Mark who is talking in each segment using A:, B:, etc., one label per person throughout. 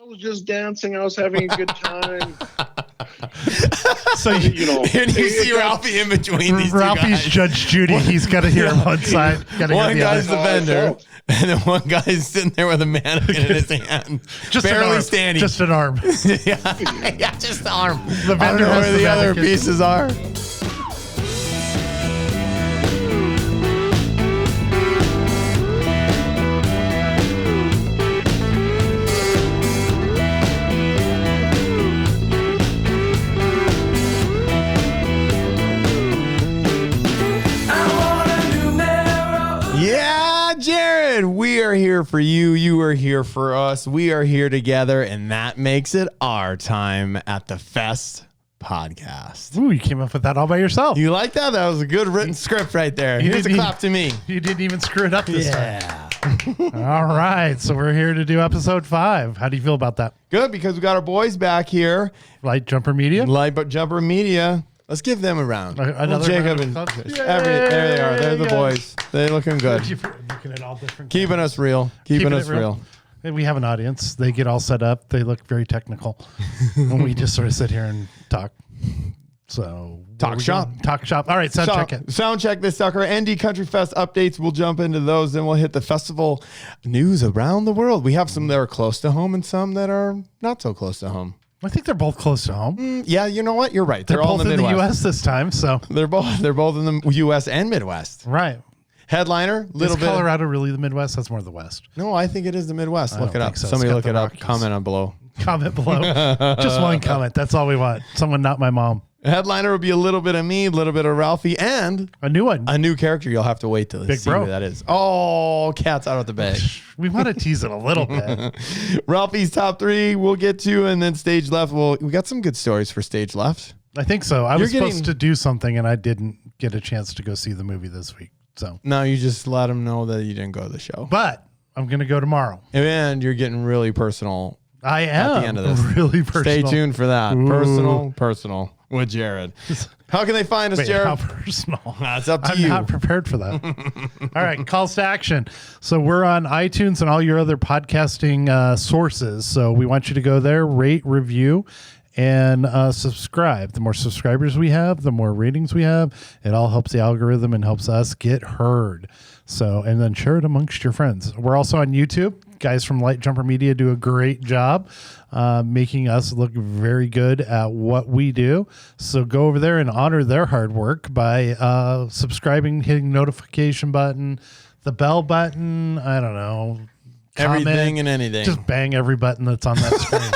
A: I was just dancing. I was having a good time.
B: So
A: and
C: you see Ralphie in between these
B: Ralphie's
C: two guys.
B: Judge Judy. He's got to hear one side.
C: One guy's the vendor, and then one guy's sitting there with a mannequin in his hand,
B: just
C: barely standing.
B: Just an arm.
C: yeah, just the arm.
B: The vendor
C: I don't know
B: has
C: where
B: the
C: the other
B: mannequin.
C: pieces are. Yeah, Jared, we are here for you. You are here for us. We are here together, and that makes it our time at the Fest podcast.
B: Ooh, you came up with that all by yourself.
C: You like that? That was a good written script right there. Here's a clap to me.
B: You didn't even screw it up this time.
C: Yeah.
B: All right, so we're here to do episode 5. How do you feel about that?
C: Good, because we got our boys back here.
B: Lightjumper Media?
C: Lightjumper Media. Let's give them a round.
B: Another
C: Jacob
B: round of
C: and
B: applause?
C: there they are. They're the boys. They're looking good.
B: Looking at all different
C: Keeping us real. Keeping us real.
B: We have an audience. They get all set up. They look very technical. And we just sort of sit here and talk. So
C: Talk shop.
B: Talk shop. All right, sound check it.
C: Sound check this sucker. ND Country Fest updates. We'll jump into those. Then we'll hit the festival news around the world. We have some that are close to home and some that are not so close to home.
B: I think they're both close to home.
C: Yeah, you know what? You're right.
B: They're
C: all
B: both
C: in the Midwest.
B: U.S. this time. So
C: They're both in the U.S. and Midwest.
B: right.
C: Headliner, little
B: Is
C: bit.
B: Colorado really the Midwest? That's more the West.
C: No, I think it is the Midwest. Look
B: don't
C: it up.
B: think so.
C: Somebody
B: It's got
C: look
B: the
C: it up.
B: Rockies.
C: Comment on below.
B: Comment below. Just one comment. That's all we want. Someone not my mom.
C: Headliner will be a little bit of me, a little bit of Ralphie, and
B: A new one.
C: a new character. You'll have to wait till
B: Big
C: see
B: Bro.
C: who that is. Oh, cat's out of the bag.
B: We want to tease it a little bit.
C: Ralphie's top 3 we'll get to, and then stage left. Well, we got some good stories for stage left.
B: I think so. I was
C: You're
B: supposed to do something, and I didn't get a chance to go see the movie this week. So,
C: Now you just let them know that you didn't go to the show.
B: but I'm going to go tomorrow.
C: And you're getting really personal.
B: I am
C: the end of this.
B: really personal.
C: Stay tuned for that.
B: Ooh.
C: Personal with Jared. How can they find us,
B: Wait,
C: Jared?
B: how personal?
C: That's up to
B: I'm
C: you.
B: not prepared for that. All right, calls to action. So we're on iTunes and all your other podcasting sources. So we want you to go there, rate, review, and subscribe. The more subscribers we have, the more ratings we have. It all helps the algorithm and helps us get heard. So, and then share it amongst your friends. We're also on YouTube. Guys from Lightjumper Media do a great job making us look very good at what we do. So go over there and honor their hard work by subscribing, hitting notification button, the bell button. I don't know.
C: Everything
B: comment.
C: and anything.
B: Just bang every button that's on that screen.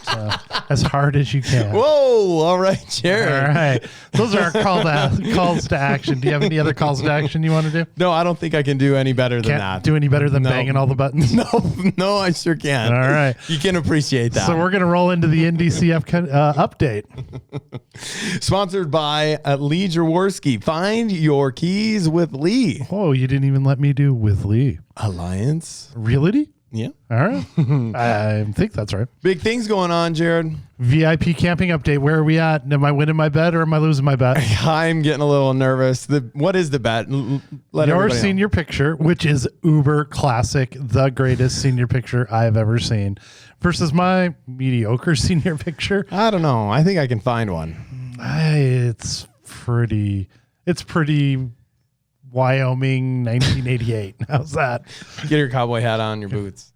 B: So, as hard as you can.
C: Whoa. All right, Jared.
B: All right. Those are our calls to action. Do you have any other calls to action you want to do?
C: No, I don't think I can do any better than
B: Can't
C: that.
B: do any better than
C: No.
B: banging all the buttons?
C: No, I sure can.
B: All right.
C: You can appreciate that.
B: So we're going to roll into the NDCF update.
C: Sponsored by Lee Jaworski. Find your keys with Lee.
B: Oh, you didn't even let me do with Lee.
C: Alliance.
B: Realty?
C: Yeah.
B: All right. I think that's right.
C: Big things going on, Jared.
B: VIP camping update. Where are we at? Am I winning my bet or am I losing my bet?
C: I'm getting a little nervous. What is the bet? Let
B: Your
C: everybody know.
B: senior picture, which is uber classic, the greatest senior picture I've ever seen, versus my mediocre senior picture.
C: I don't know. I think I can find one.
B: It's pretty Wyoming 1988. How's that?
C: Get your cowboy hat on, your boots.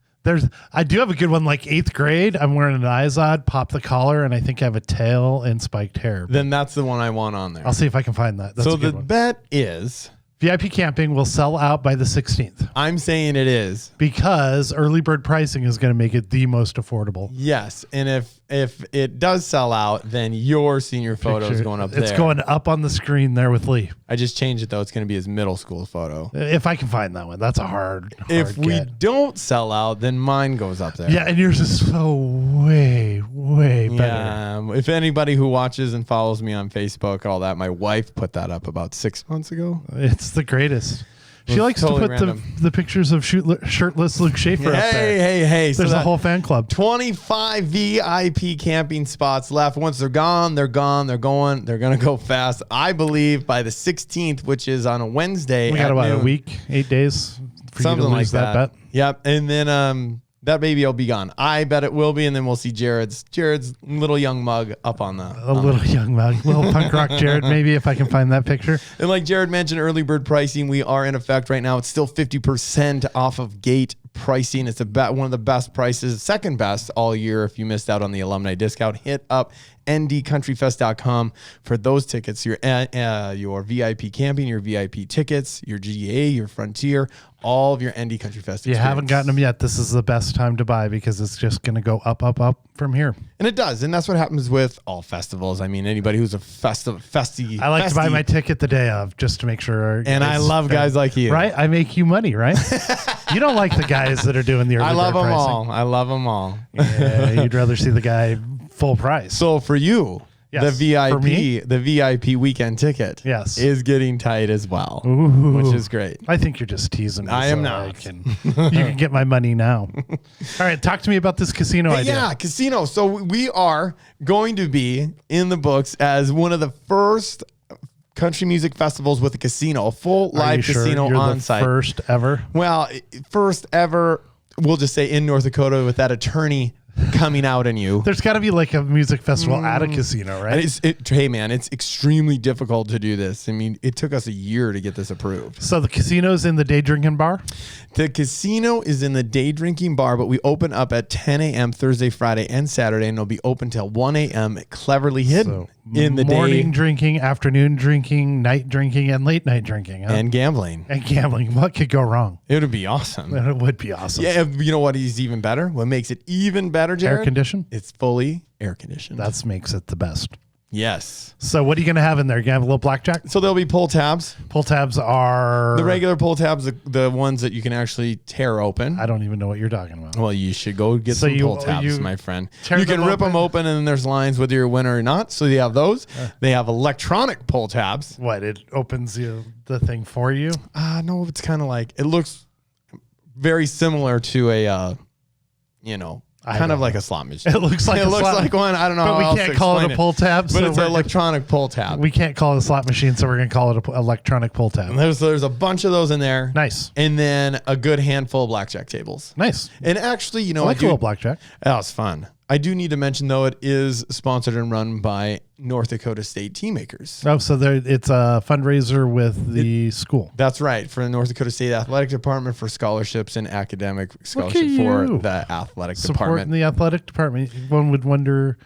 B: I do have a good one, like 8th grade. I'm wearing an Izod, pop the collar, and I think I have a tail and spiked hair.
C: Then that's the one I want on there.
B: I'll see if I can find that. That's
C: So
B: a good
C: the
B: one.
C: bet is,
B: VIP camping will sell out by the 16th
C: I'm saying it is.
B: because early bird pricing is going to make it the most affordable.
C: Yes. And if it does sell out, then your senior photo is
B: Picture.
C: going up there.
B: It's going up on the screen there with Lee.
C: I just changed it though. It's going to be his middle school photo.
B: If I can find that one, that's a hard
C: If we
B: get.
C: don't sell out, then mine goes up there.
B: Yeah, and yours is so way better.
C: Yeah. If anybody who watches and follows me on Facebook, all that, my wife put that up about 6 months ago.
B: It's the greatest. She
C: It's
B: likes
C: totally
B: to put
C: random.
B: the pictures of shirtless Luke Schaefer up there.
C: Hey.
B: There's
C: So
B: a whole fan club.
C: 25 VIP camping spots left. Once they're gone, they're gone. They're going to go fast. I believe by the 16th, which is on a Wednesday.
B: We got
C: at
B: about
C: noon,
B: a week, 8 days for
C: something
B: you to
C: like
B: lose that bet.
C: Yep. And then That baby will be gone. I bet it will be, and then we'll see Jared's little young mug up on the
B: young mug, little punk rock Jared. Maybe if I can find that picture.
C: And like Jared mentioned, early bird pricing, we are in effect right now. It's still 50% off of gate pricing. It's one of the best prices, second best all year. If you missed out on the alumni discount, hit up ndcountryfest.com for those tickets. Your VIP camping, your VIP tickets, your GA, your Frontier, all of your ND Country Fest.
B: You haven't gotten them yet. This is the best time to buy because it's just going to go up, up, up from here.
C: And it does. And that's what happens with all festivals. I mean, anybody who's a festy.
B: I like to buy my ticket the day of just to make sure.
C: And I love guys like you.
B: Right? I make you money, right? You don't like the guys that are doing the early
C: I love
B: bird
C: them
B: pricing.
C: all. I love them all.
B: Yeah, you'd rather see the guy full price.
C: So for you,
B: Yes.
C: the VIP weekend ticket
B: Yes.
C: is getting tight as well,
B: Ooh.
C: which is great.
B: I think you're just teasing me.
C: I am
B: so
C: not.
B: you can get my money now. All right, talk to me about this casino idea.
C: Yeah, casino. So we are going to be in the books as one of the first country music festivals with a casino, a full live casino
B: you're
C: on
B: the
C: site.
B: First ever.
C: Well, first ever, we'll just say in North Dakota with that attorney coming out in you.
B: There's got to be like a music festival at a casino, right?
C: And hey man, it's extremely difficult to do this. I mean, it took us a year to get this approved.
B: So the casino's in the day drinking bar?
C: The casino is in the day drinking bar, but we open up at 10 a.m. Thursday, Friday, and Saturday, and it'll be open till 1 a.m. cleverly hidden in the
B: morning
C: day.
B: drinking, afternoon drinking, night drinking, and late night drinking. Huh?
C: And gambling.
B: And gambling. What could go wrong?
C: It would be awesome.
B: It would be awesome.
C: Yeah, you know what is even better? What makes it even better, Jared?
B: Air conditioned?
C: It's fully air conditioned.
B: That makes it the best.
C: Yes.
B: So what are you going to have in there? You going to have a little blackjack?
C: So there'll be pull tabs.
B: Pull tabs are...
C: The regular pull tabs, the ones that you can actually tear open.
B: I don't even know what you're talking about.
C: Well, you should go get some pull tabs, my friend. You can rip them open, and then there's lines whether you're a winner or not. So you have those. They have electronic pull tabs.
B: What? It opens the thing for you?
C: No, it's kind of like, it looks very similar to a, kind of like a slot machine.
B: It looks like
C: one. I don't know.
B: But
C: how
B: we can't call it a pull tab.
C: But it's an electronic pull tab.
B: We can't call it a slot machine, so we're going to call it an electronic pull tab.
C: And there's a bunch of those in there.
B: Nice.
C: And then a good handful of blackjack tables.
B: Nice.
C: And actually,
B: I like a little blackjack.
C: Oh, it's fun. I do need to mention, though, it is sponsored and run by North Dakota State Teammakers.
B: Oh, so it's a fundraiser with the school.
C: That's right, for the North Dakota State Athletic Department for scholarships and academic scholarship for the athletic
B: Supporting
C: department.
B: the athletic department. One would wonder,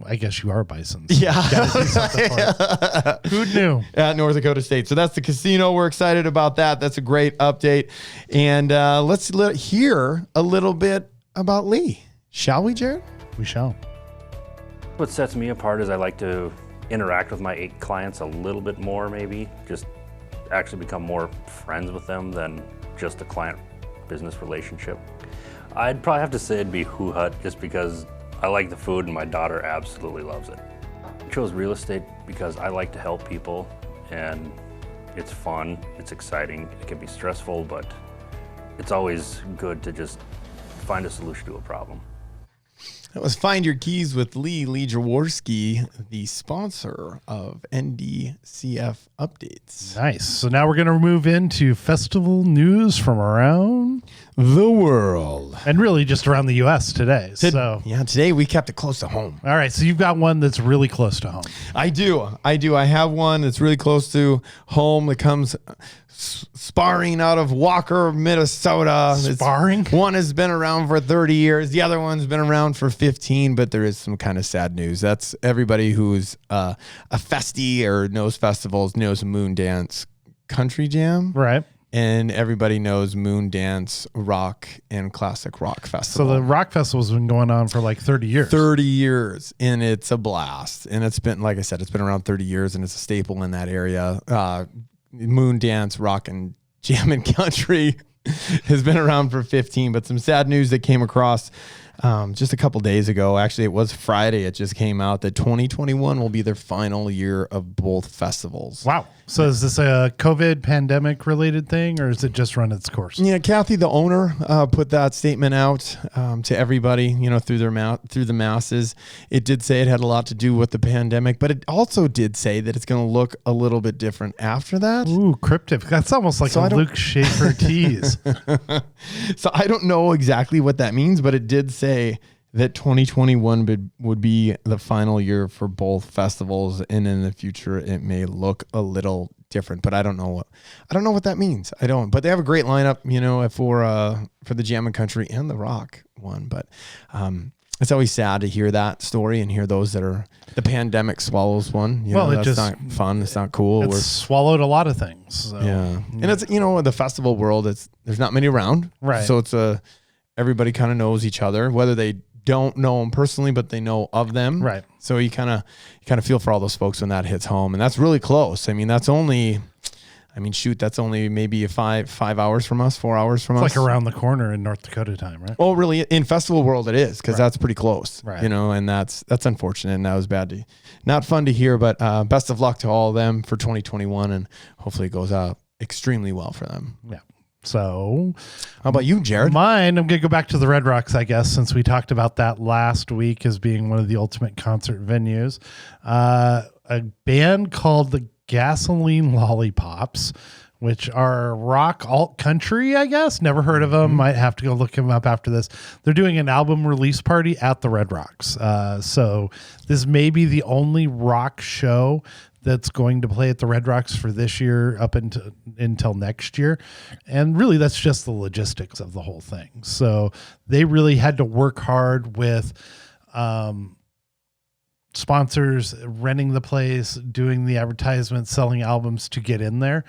B: I guess you are Bisons.
C: Yeah.
B: Gotta do something for it. Who knew?
C: At North Dakota State. So that's the casino. We're excited about that. That's a great update. And let's hear a little bit about Lee. Shall we, Jared?
B: We shall.
D: What sets me apart is I like to interact with my clients a little bit more, maybe just actually become more friends with them than just a client business relationship. I'd probably have to say it'd be Who Hut, just because I like the food and my daughter absolutely loves it. I chose real estate because I like to help people, and it's fun, it's exciting, it can be stressful, but it's always good to just find a solution to a problem.
C: That was Find Your Keys with Lee Jaworski, the sponsor of NDCF Updates.
B: Nice. So now we're going to move into festival news from around
C: the world.
B: And really just around the U.S. today.
C: Today we kept it close to home.
B: All right. So you've got one that's really close to home.
C: I do. I have one that's really close to home that comes sparring out of Walker, Minnesota.
B: Sparring?
C: One has been around for 30 years. The other one's been around for 15, but there is some kind of sad news. That's everybody who's a festie or knows festivals knows Moon Dance Country Jam.
B: Right.
C: And everybody knows Moon Dance Rock and Classic Rock Festival.
B: So the rock festival's been going on for like 30 years.
C: 30 years, and it's a blast. And it's been, like I said, it's been around 30 years, and it's a staple in that area. Moon Dance Rock and Jam and Country has been around for 15, but some sad news that came across just a couple days ago. Actually, it was Friday. It just came out that 2021 will be their final year of both festivals.
B: Wow. So is this a COVID pandemic related thing, or is it just run its course?
C: Yeah, Kathy, the owner, put that statement out to everybody, through the masses. It did say it had a lot to do with the pandemic, but it also did say that it's going to look a little bit different after that.
B: Ooh, cryptic. That's almost like a Luke Schaefer tease.
C: So I don't know exactly what that means, but it did say that 2021 would be the final year for both festivals, and in the future it may look a different, but I don't know what that means. I don't. But they have a great lineup, for the Jam and Country and the Rock one. But it's always sad to hear that story and hear those that are the pandemic swallows one. That's not fun. It's not cool.
B: It's swallowed a lot of things. So,
C: yeah, and it's the festival world. There's not many around,
B: right?
C: So it's everybody kind of knows each other, whether they don't know them personally, but they know of them.
B: Right.
C: So you kind of feel for all those folks when that hits home, and that's really close. I mean, that's only maybe 5 hours from us, 4 hours from us.
B: It's like around the corner in North Dakota time, right?
C: Well, really, in festival world, it is, because that's pretty close.
B: Right.
C: And that's unfortunate, and that was not fun to hear. But best of luck to all of them for 2021, and hopefully it goes out extremely well for them.
B: Yeah. So,
C: how about you, Jared?
B: Mine, I'm going to go back to the Red Rocks, I guess, since we talked about that last week as being one of the ultimate concert venues. A band called the Gasoline Lollipops, which are rock alt country, I guess. Never heard of them. Might have to go look them up after this. They're doing an album release party at the Red Rocks. So this may be the only rock show that's going to play at the Red Rocks for this year up until next year. And really, that's just the logistics of the whole thing. So they really had to work hard with sponsors, renting the place, doing the advertisements, selling albums to get in there,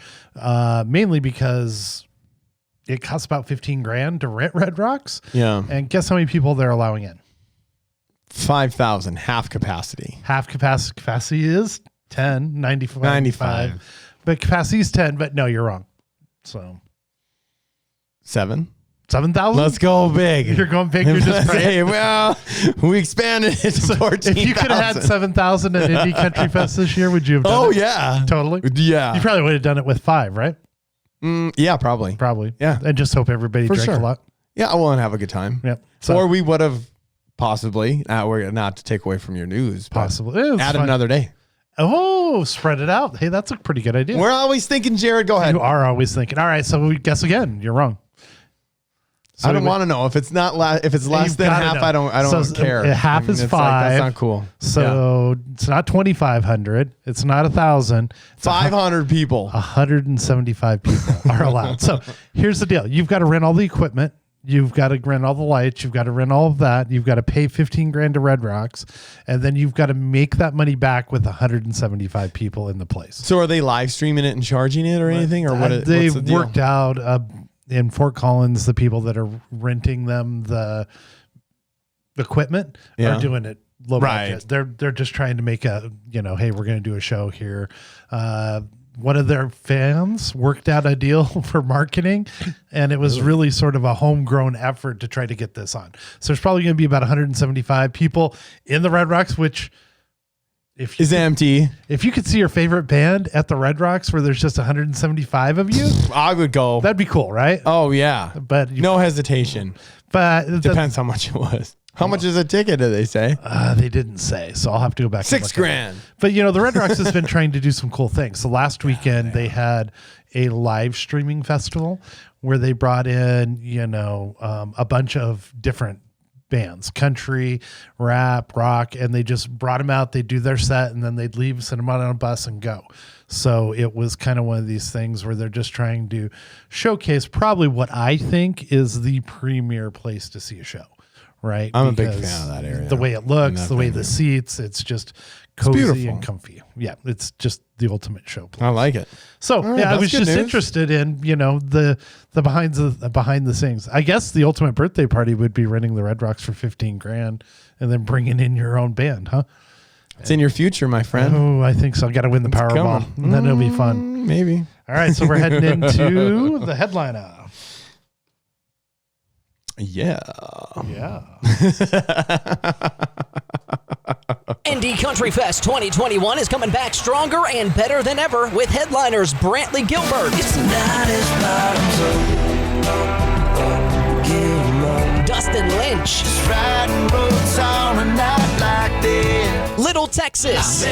B: mainly because it costs about $15,000 to rent Red Rocks.
C: Yeah.
B: And guess how many people they're allowing in?
C: 5,000, half capacity.
B: Half capacity is 10, 95. But capacity is 10, but no, you're wrong. So 7,000?
C: Let's go big.
B: You're going big. You're just praying.
C: Well, we expanded it to 14,000.
B: If you could have had 7,000 at Indie Country Fest this year, would you have done it?
C: Oh, yeah.
B: Totally?
C: Yeah.
B: You probably would have done it with 5, right?
C: Yeah, probably.
B: Yeah. And just hope everybody drank a lot.
C: Yeah, I will have a good time.
B: Yep.
C: Or we would have possibly, not to take away from your news,
B: possibly
C: add another day.
B: Oh, spread it out. Hey, that's a pretty good idea.
C: We're always thinking, Jared. Go ahead.
B: You are always thinking. All right, so we guess again. You're wrong. So
C: I don't want to know if it's not if it's less than half.
B: Know.
C: I don't care.
B: Half is 5.
C: That's not cool.
B: So it's not 2,500. It's not 1,000.
C: 500 people.
B: 175 people are allowed. So here's the deal: you've got to rent all the equipment. You've got to rent all the lights. You've got to rent all of that. You've got to pay $15,000 to Red Rocks, and then you've got to make that money back with 175 people in the place.
C: So are they live streaming it and charging it or anything, or what?
B: They've worked out in Fort Collins. The people that are renting them the equipment are doing it low budget. They're just trying to make a hey, we're going to do a show here. One of their fans worked out a deal for marketing, and it was really sort of a homegrown effort to try to get this on. So there's probably going to be about 175 people in the Red Rocks, which
C: is empty.
B: If you could see your favorite band at the Red Rocks where there's just 175 of you,
C: I would go.
B: That'd be cool, right?
C: Oh, yeah.
B: But
C: no hesitation.
B: But
C: depends how much it was. How much is a ticket, do they say?
B: They didn't say, so I'll have to go back.
C: $6,000.
B: But the Red Rocks has been trying to do some cool things. So last weekend they had a live streaming festival where they brought in, a bunch of different bands, country, rap, rock, and they just brought them out. They'd do their set and then they'd leave, send them out on a bus and go. So it was kind of one of these things where they're just trying to showcase probably what I think is the premier place to see a show. Right.
C: I'm a big fan of that area.
B: The way it looks, the way the seats, it's just cozy and comfy. Yeah. It's just the ultimate show place.
C: I like it.
B: So I was just interested in, the behind the scenes. I guess the ultimate birthday party would be renting the Red Rocks for $15,000 and then bringing in your own band, huh?
C: It's in your future, my friend.
B: Oh, I think so. I got to win the Powerball, and then it'll be fun.
C: Maybe.
B: All right. So we're heading into the headliner.
C: Yeah.
B: Yeah.
E: ND Country Fest 2021 is coming back stronger and better than ever with headliners Brantley Gilbert, Dustin Lynch, Little Texas,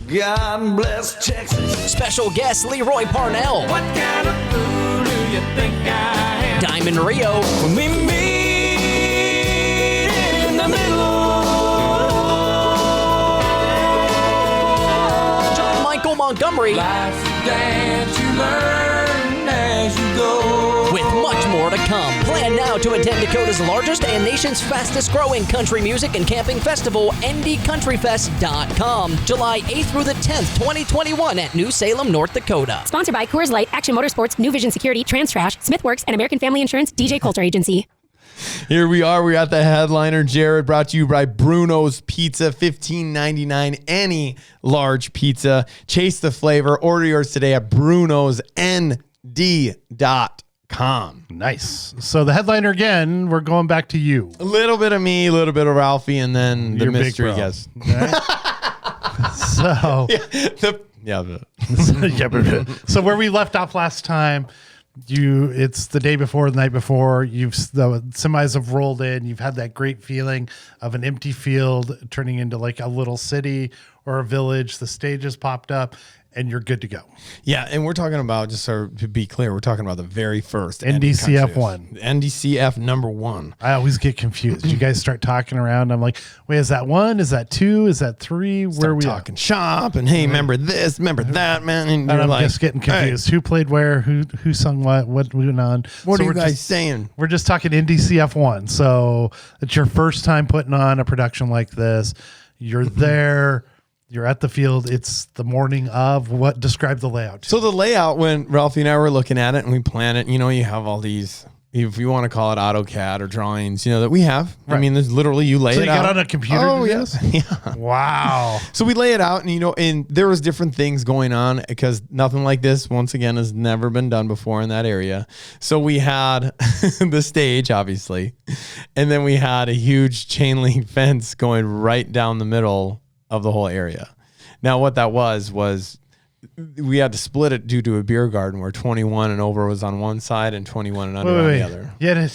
F: God bless Texas.
E: special guest Leroy Parnell,
F: What kind of fool do you think I am?
E: Diamond Rio,
F: We meet in the middle.
E: John Michael Montgomery,
F: Life's a dance you learn as you go.
E: with much more to come. Plan now to attend Dakota's largest and nation's fastest growing country music and camping festival, ndcountryfest.com, July 8th through the 10th, 2021 at New Salem, North Dakota.
G: Sponsored by Coors Light, Action Motorsports, New Vision Security, Trans Trash, Smithworks, and American Family Insurance, DJ Coulter Agency.
C: Here we are. We're at the headliner, Jared, brought to you by Brunos Pizza, $15.99, any large pizza. Chase the flavor. Order yours today at brunosnd.com.
B: Nice. So the headliner again, we're going back to you.
C: A little bit of me, a little bit of Ralphie, and then the
B: Your big
C: mystery
B: bro.
C: guest.
B: So, so where we left off last time, it's the day before, the night before, the semis have rolled in. You've had that great feeling of an empty field turning into like a little city or a village. The stage has popped up and you're good to go.
C: Yeah, and we're talking about, just so to be clear, we're talking about the very first
B: NDCF 1.
C: NDCF number 1.
B: I always get confused. You guys start talking around. I'm like, wait, is that 1? Is that 2? Is that 3? Where are we
C: talking shop and hey, remember this, remember that, man. And
B: And
C: you're
B: I'm
C: like,
B: just getting confused. Who played where? Who sung what went on?
C: What
B: So
C: are you
B: we're
C: guys
B: just-
C: saying?
B: We're just talking NDCF 1. So it's your first time putting on a production like this. You're there. You're at the field. It's the morning of. What? Describe the layout.
C: So the layout, when Ralphie and I were looking at it and we plan it, you have all these, if you want to call it AutoCAD or drawings, that we have. I
B: Right.
C: mean, there's literally, you lay
B: So
C: it
B: you
C: out.
B: got on a computer to do this?
C: Yeah.
B: Wow.
C: So we lay it out and, and there was different things going on because nothing like this, once again, has never been done before in that area. So we had the stage, obviously, and then we had a huge chain link fence going right down the middle of the whole area. Now, what that was we had to split it due to a beer garden where 21 and over was on one side and 21 and under on the other.
B: You had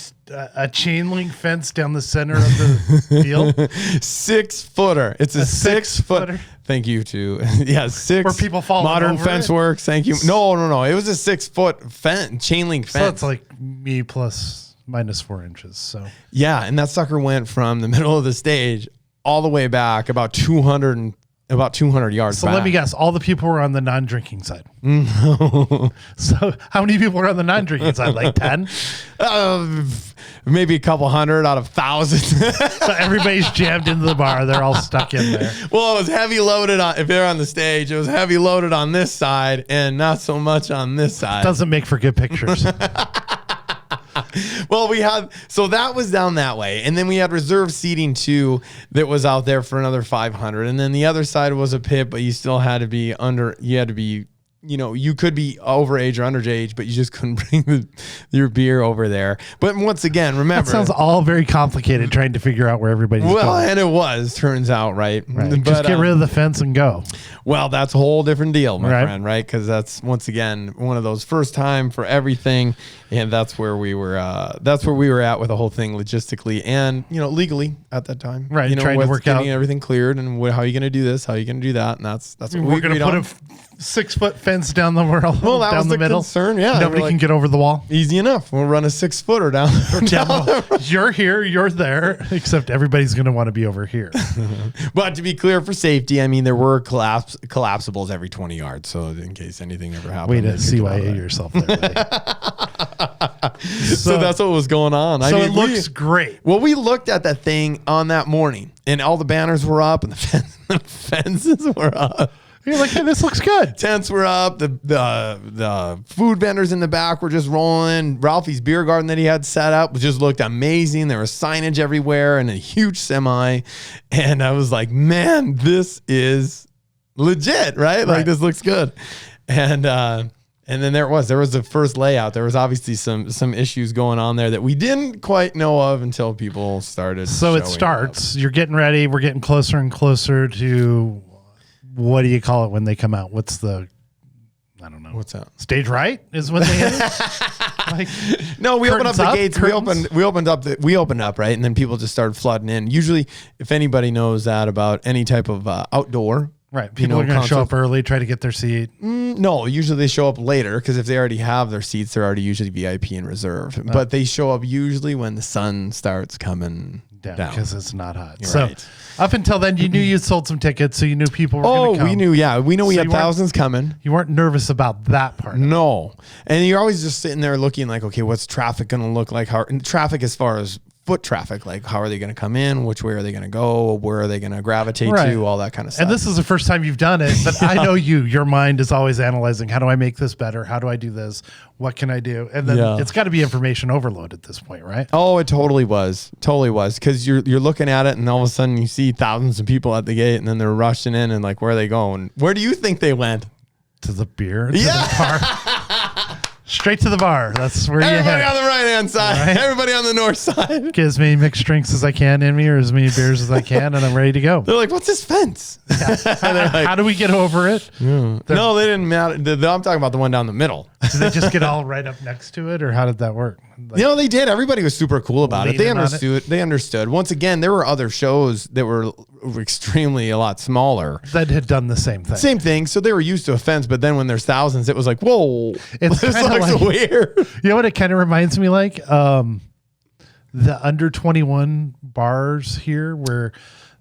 B: a chain link fence down the center of the field.
C: 6-footer. It's a 6-foot. Thank you to 6.
B: Where people fall
C: Modern
B: over
C: Fence
B: it?
C: Works. Thank you. No. It was a 6-foot fence, chain link fence.
B: So it's like me plus minus 4 inches. So
C: yeah, and that sucker went from the middle of the stage all the way back about 200 yards
B: So
C: back.
B: let me guess, all the people were on the non-drinking side. So how many people were on the non-drinking side? Like 10?
C: Maybe a couple hundred out of thousands.
B: So everybody's jammed into the bar. They're all stuck in there.
C: Well, it was heavy loaded on, if they're on the stage, it was heavy loaded on this side and not so much on this side.
B: Doesn't make for good pictures.
C: Well, so that was down that way. And then we had reserved seating too that was out there for another 500. And then the other side was a pit, but you still had to be you could be overage or underage, but you just couldn't bring your beer over there. But once again, remember.
B: That sounds all very complicated trying to figure out where everybody's going.
C: And it turns out, right?
B: Right.
C: But,
B: Just get rid of the fence and go.
C: Well, that's a whole different deal, my
B: Right.
C: friend, right? Because that's, once again, one of those first time for everything. And that's where we were at with the whole thing logistically and, legally at that time.
B: Right, trying to
C: with
B: work
C: getting
B: out.
C: everything cleared and how are you going to do this? How are you going to do that? And that's what we
B: We're going
C: agreed
B: to put
C: on.
B: a 6-foot fence down the world.
C: Well, that
B: down
C: was
B: the
C: the
B: middle.
C: concern, yeah.
B: Nobody
C: We're
B: can
C: like-
B: get over the wall.
C: Easy enough. We'll run a 6-footer down.
B: You're here, you're there, except everybody's going to want to be over here.
C: But to be clear, for safety, I mean, there were collapsibles every 20 yards. So in case anything ever happened.
B: Way
C: they
B: to
C: could go out
B: CYA
C: there.
B: yourself there, buddy.
C: So that's what was going on.
B: So it looks great.
C: Well, we looked at that thing on that morning, and all the banners were up, and the fences were up.
B: You're like, hey, this looks good.
C: Tents were up. The food vendors in the back were just rolling. Ralphie's beer garden that he had set up just looked amazing. There was signage everywhere and a huge semi. And I was like, man, this is legit, right? Like, this looks good. And And then there was the first layout. There was obviously some issues going on there that we didn't quite know of until people started.
B: So it
C: showing
B: starts. You're getting ready. We're getting closer and closer to, what do you call it when they come out? What's the, I don't know.
C: What's that?
B: Stage right is when they hit it? Like,
C: no, we opened up the gates.
B: Curtains?
C: We opened up, right? And then people just started flooding in. Usually, if anybody knows that about any type of outdoor,
B: right? People are going to show up early, try to get their seat.
C: No, usually they show up later because if they already have their seats, they're already usually VIP and reserve. But they show up usually when the sun starts coming down
B: because it's not hot.
C: You're
B: so
C: right.
B: up until then, you knew you sold some tickets, so you knew people were going to come.
C: We knew. Yeah, we knew we had thousands coming.
B: You weren't nervous about that part.
C: No, and you're always just sitting there looking like, okay, what's traffic going to look like? How traffic as far as foot traffic, like how are they going to come in? Which way are they going to go? Where are they going to gravitate to? All that kind of stuff.
B: And this is the first time you've done it, but I know your mind is always analyzing, how do I make this better? How do I do this? What can I do? And then it's got to be information overload at this point, right?
C: Oh, it totally was. Because you're looking at it and all of a sudden you see thousands of people at the gate and then they're rushing in and like, where are they going? Where do you think they went?
B: To the beer? To the bar. Straight to the bar. That's where
C: Everybody
B: you head.
C: on the right-hand side. Right? Everybody on the north side.
B: Get as many mixed drinks as I can in me or as many beers as I can, and I'm ready to go.
C: They're like, what's this fence?
B: Like, how do we get over it?
C: No, they didn't matter. I'm talking about the one down the middle.
B: Did they just get all right up next to it, or how did that work?
C: Like, they did. Everybody was super cool about it. They understood. They understood. Once again, there were other shows that were extremely a lot smaller
B: that had done the same thing.
C: Same thing. So they were used to offense, but then when there's thousands, it was like, whoa,
B: it's
C: this looks
B: like,
C: weird.
B: You know what it kind of reminds me like? The under 21 bars here, where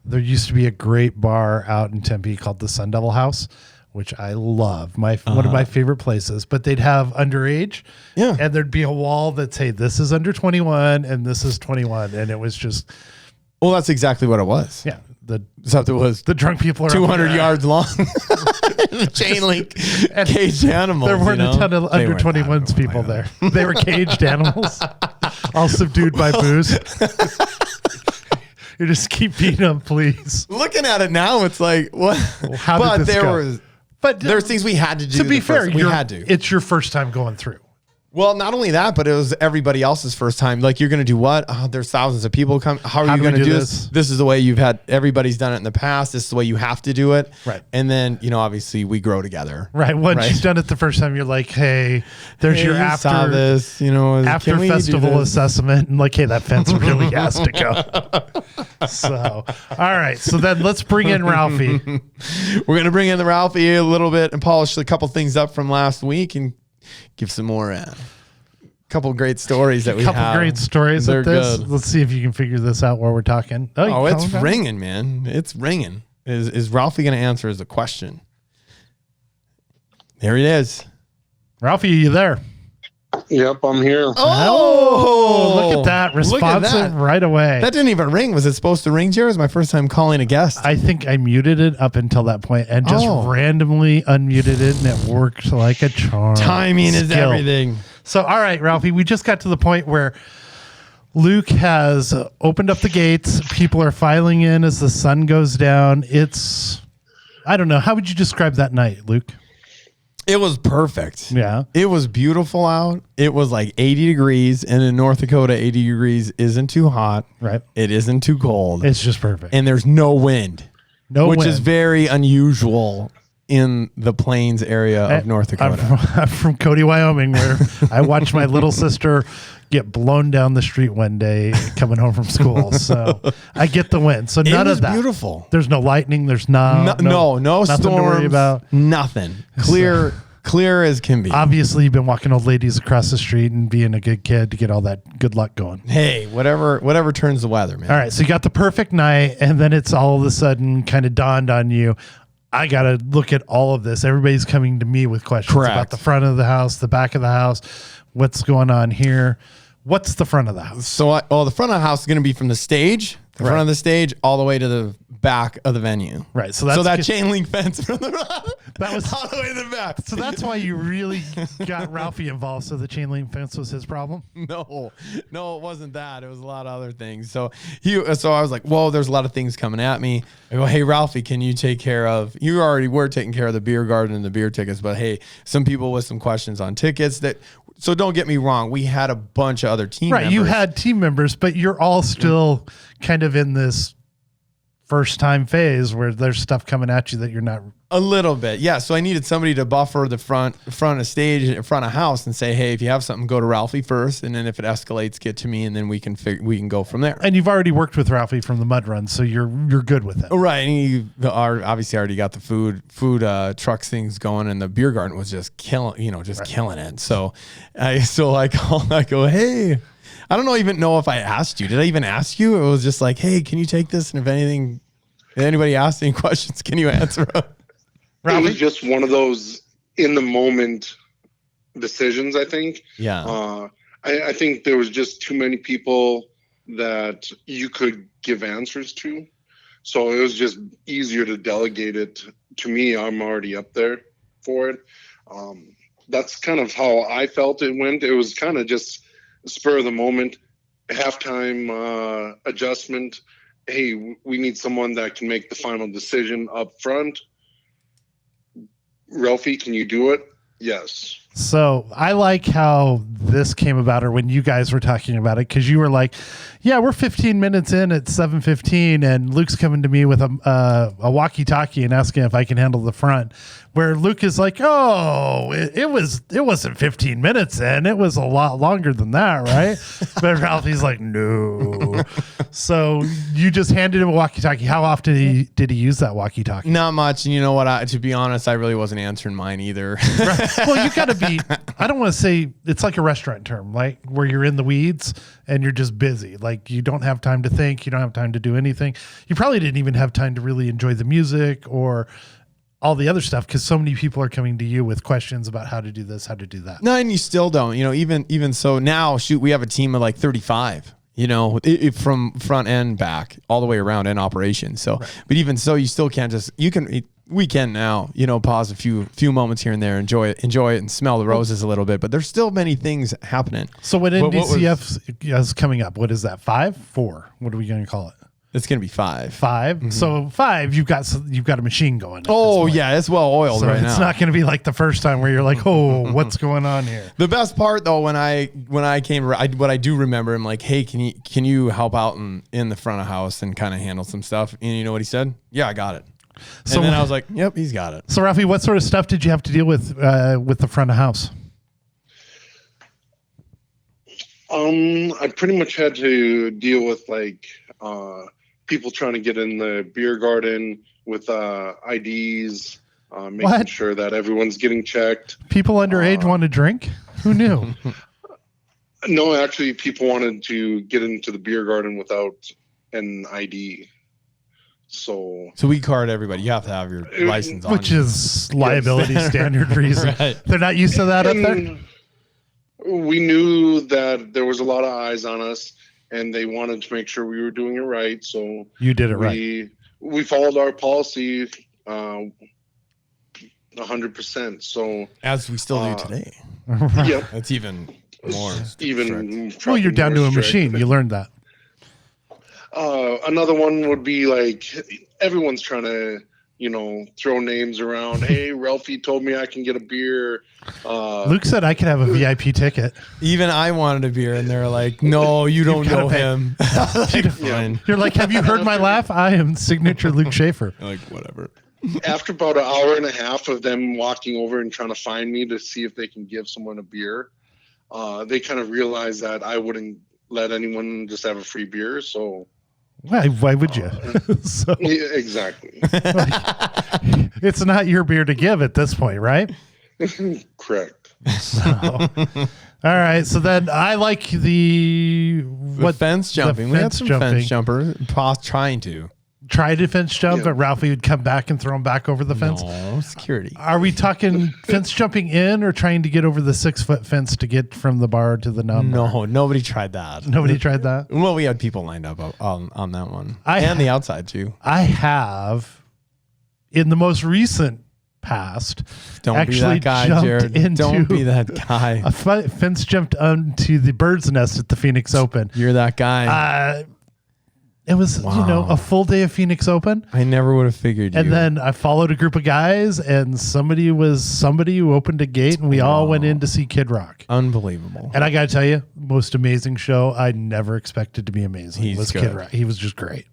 B: there used to be a great bar out in Tempe called the Sun Devil House, which I love. One of my favorite places. But they'd have underage, and there'd be a wall that say this is under 21 and this is 21, and it was just.
C: Well, that's exactly what it was.
B: Yeah,
C: it was.
B: The drunk people are
C: 200 yards long, chain link, caged animals.
B: There weren't a ton of under 21s people there. They were caged animals, all subdued by booze. You just keep beating them, please.
C: Looking at it now, it's like what?
B: Well, how did this go?
C: But there's things we had to do.
B: To be fair,
C: we had to.
B: It's your first time going through.
C: Well, not only that, but it was everybody else's first time. Like, you're going to do what? Oh, there's thousands of people come. How are you going to do this? This is the way everybody's done it in the past. This is the way you have to do it.
B: Right.
C: And then, obviously we grow together.
B: Right. Once you've done it the first time, you're like, hey, there's your after after festival assessment. And like, hey, that fence really has to go. So, all right. So then let's bring in Ralphie.
C: We're going to bring in the Ralphie a little bit and polish a couple things up from last week and give some more couple great stories that we have.
B: Couple great stories.
C: They're good.
B: Let's see if you can figure this out while we're talking.
C: Oh, it's ringing, man. It's ringing. Is Ralphie going to answer as a question? There it is.
B: Ralphie, are you there?
A: Yep, I'm here.
B: Oh, look at that. Responsive right away.
C: That didn't even ring. Was it supposed to ring, Jared? It was my first time calling a guest.
B: I think I muted it up until that point and just randomly unmuted it, and it worked like a charm.
C: Timing is everything.
B: So, all right, Ralphie, we just got to the point where Luke has opened up the gates. People are filing in as the sun goes down. I don't know. How would you describe that night, Luke?
C: It was perfect.
B: Yeah.
C: It was beautiful out. It was like 80 degrees. And in North Dakota, 80 degrees isn't too hot.
B: Right.
C: It isn't too cold.
B: It's just perfect.
C: And there's no wind. Which is very unusual in the plains area of North Dakota.
B: I'm from Cody, Wyoming, where I watched my little sister get blown down the street one day coming home from school. So I get the wind. So none of that.
C: Beautiful.
B: There's no lightning. There's no
C: nothing
B: storms, to worry about.
C: Nothing. Clear as can be.
B: Obviously, you've been walking old ladies across the street and being a good kid to get all that good luck going.
C: Hey, whatever turns the weather, man.
B: All right, so you got the perfect night, and then it's all of a sudden kind of dawned on you, I got to look at all of this. Everybody's coming to me with questions about the front of the house, the back of the house, what's going on here. What's the front of the house?
C: So, the front of the house is going to be from the stage the front of the stage all the way to the back of the venue.
B: Right. So that's
C: that chain link fence from the
B: that was
C: all the way to the back.
B: So that's why you really got Ralphie involved. So the chain link fence was his problem.
C: No, it wasn't that. It was a lot of other things. So I was like, whoa, there's a lot of things coming at me. I go, hey, Ralphie, can you take care of, you already were taking care of the beer garden and the beer tickets, but hey, some people with some questions on tickets so don't get me wrong. We had a bunch of other team members.
B: Right. You had team members, but you're all still kind of in this first time phase where there's stuff coming at you that you're not.
C: A little bit. Yeah. So I needed somebody to buffer the front of stage, in front of house, and say, hey, if you have something, go to Ralphie first. And then if it escalates, get to me, and then we can go from there.
B: And you've already worked with Ralphie from the mud run, so you're good with it.
C: Right. And you obviously already got the food trucks things going, and the beer garden was just killing it. So I go, hey, I don't even know if I asked you. Did I even ask you? It was just like, hey, can you take this? And if anybody asks any questions, can you answer them?
A: It was just one of those in the moment decisions, I think.
C: Yeah.
A: I think there was just too many people that you could give answers to. So it was just easier to delegate it to me. I'm already up there for it. That's kind of how I felt it went. It was kind of just spur of the moment, halftime adjustment. Hey, we need someone that can make the final decision up front. Ralphie, can you do it? Yes.
B: So I like how this came about, or when you guys were talking about it, because you were like, yeah, we're 15 minutes in at 7:15, and Luke's coming to me with a walkie-talkie and asking if I can handle the front, where Luke is like, oh, it wasn't 15 minutes in, it was a lot longer than that, right? But Ralphie's like, no. So you just handed him a walkie-talkie. How often did he use that walkie-talkie?
C: Not much. And you know what? To be honest, I really wasn't answering mine either.
B: Right. Well, you got to be, I don't want to say, it's like a restaurant term, like where you're in the weeds and you're just busy. Like you don't have time to think. You don't have time to do anything. You probably didn't even have time to really enjoy the music or all the other stuff, because so many people are coming to you with questions about how to do this, how to do that.
C: No, and you still don't. Even so now, we have a team of like 35. From front and back, all the way around in operation. So, right. But even so, you still can't we can now, pause a few moments here and there, enjoy it and smell the roses a little bit, but there's still many things happening.
B: So when NDCF is coming up, what is that? 5, 4? What are we going to call it?
C: It's going to be 5.
B: 5. Mm-hmm. So 5, you've got a machine going.
C: Oh yeah, it's well oiled right now.
B: It's not going to be like the first time where you're like, oh, what's going on here?
C: The best part though, when I came, what I do remember, I'm like, hey, can you help out in the front of house and kind of handle some stuff? And you know what he said? Yeah, I got it. And then I was like, yep, he's got it.
B: So Ralphie, what sort of stuff did you have to deal with the front of house?
A: I pretty much had to deal with like people trying to get in the beer garden with IDs, making sure that everyone's getting checked.
B: People underage want to drink? Who knew?
A: No, actually, people wanted to get into the beer garden without an ID. So
C: we card everybody. You have to have your license on.
B: Which is liability standard reason. Right. They're not used to that up there?
A: We knew that there was a lot of eyes on us, and they wanted to make sure we were doing it right. So
B: you did it right.
A: We followed our policy 100%. So
C: as we still do today.
A: Yep.
C: That's even more.
B: Well, you're down to a machine. You learned that.
A: Another one would be like everyone's trying to, throw names around. Hey, Ralphie told me I can get a beer.
B: Luke said I could have a VIP ticket.
C: Even I wanted a beer, and they're like, no, you don't know him.
B: You're like, have you heard my laugh? I am signature Luke Schaefer.
C: Like, whatever.
A: After about an hour and a half of them walking over and trying to find me to see if they can give someone a beer, they kind of realized that I wouldn't let anyone just have a free beer. So
B: why would you?
A: Yeah, exactly.
B: It's not your beer to give at this point, right?
A: Correct.
B: All right. So then I like the
C: fence jumping. We had some fence jumper trying to.
B: try to fence jump,
A: Yeah.
B: but Ralphie would come back and throw him back over the fence?
C: No, security.
B: Are we talking fence jumping in or trying to get over the 6-foot fence to get from the bar to the number?
C: No, nobody tried that.
B: Nobody tried that?
C: Well, we had people lined up on that one.
B: I-
C: and the outside, too.
B: I have, in the most recent past,
C: Don't be
B: actually
C: that guy,
B: jumped
C: Jared.
B: into
C: Don't be that guy.
B: a fence jumped onto the bird's nest at the Phoenix Open.
C: You're that guy.
B: It was, a full day of Phoenix Open.
C: I never would have figured you.
B: And then I followed a group of guys, and somebody who opened a gate, and we all went in to see Kid Rock.
C: Unbelievable.
B: And I got to tell you, most amazing show. I never expected to be amazing.
C: He's
B: was
C: good.
B: Kid Rock. He was just great.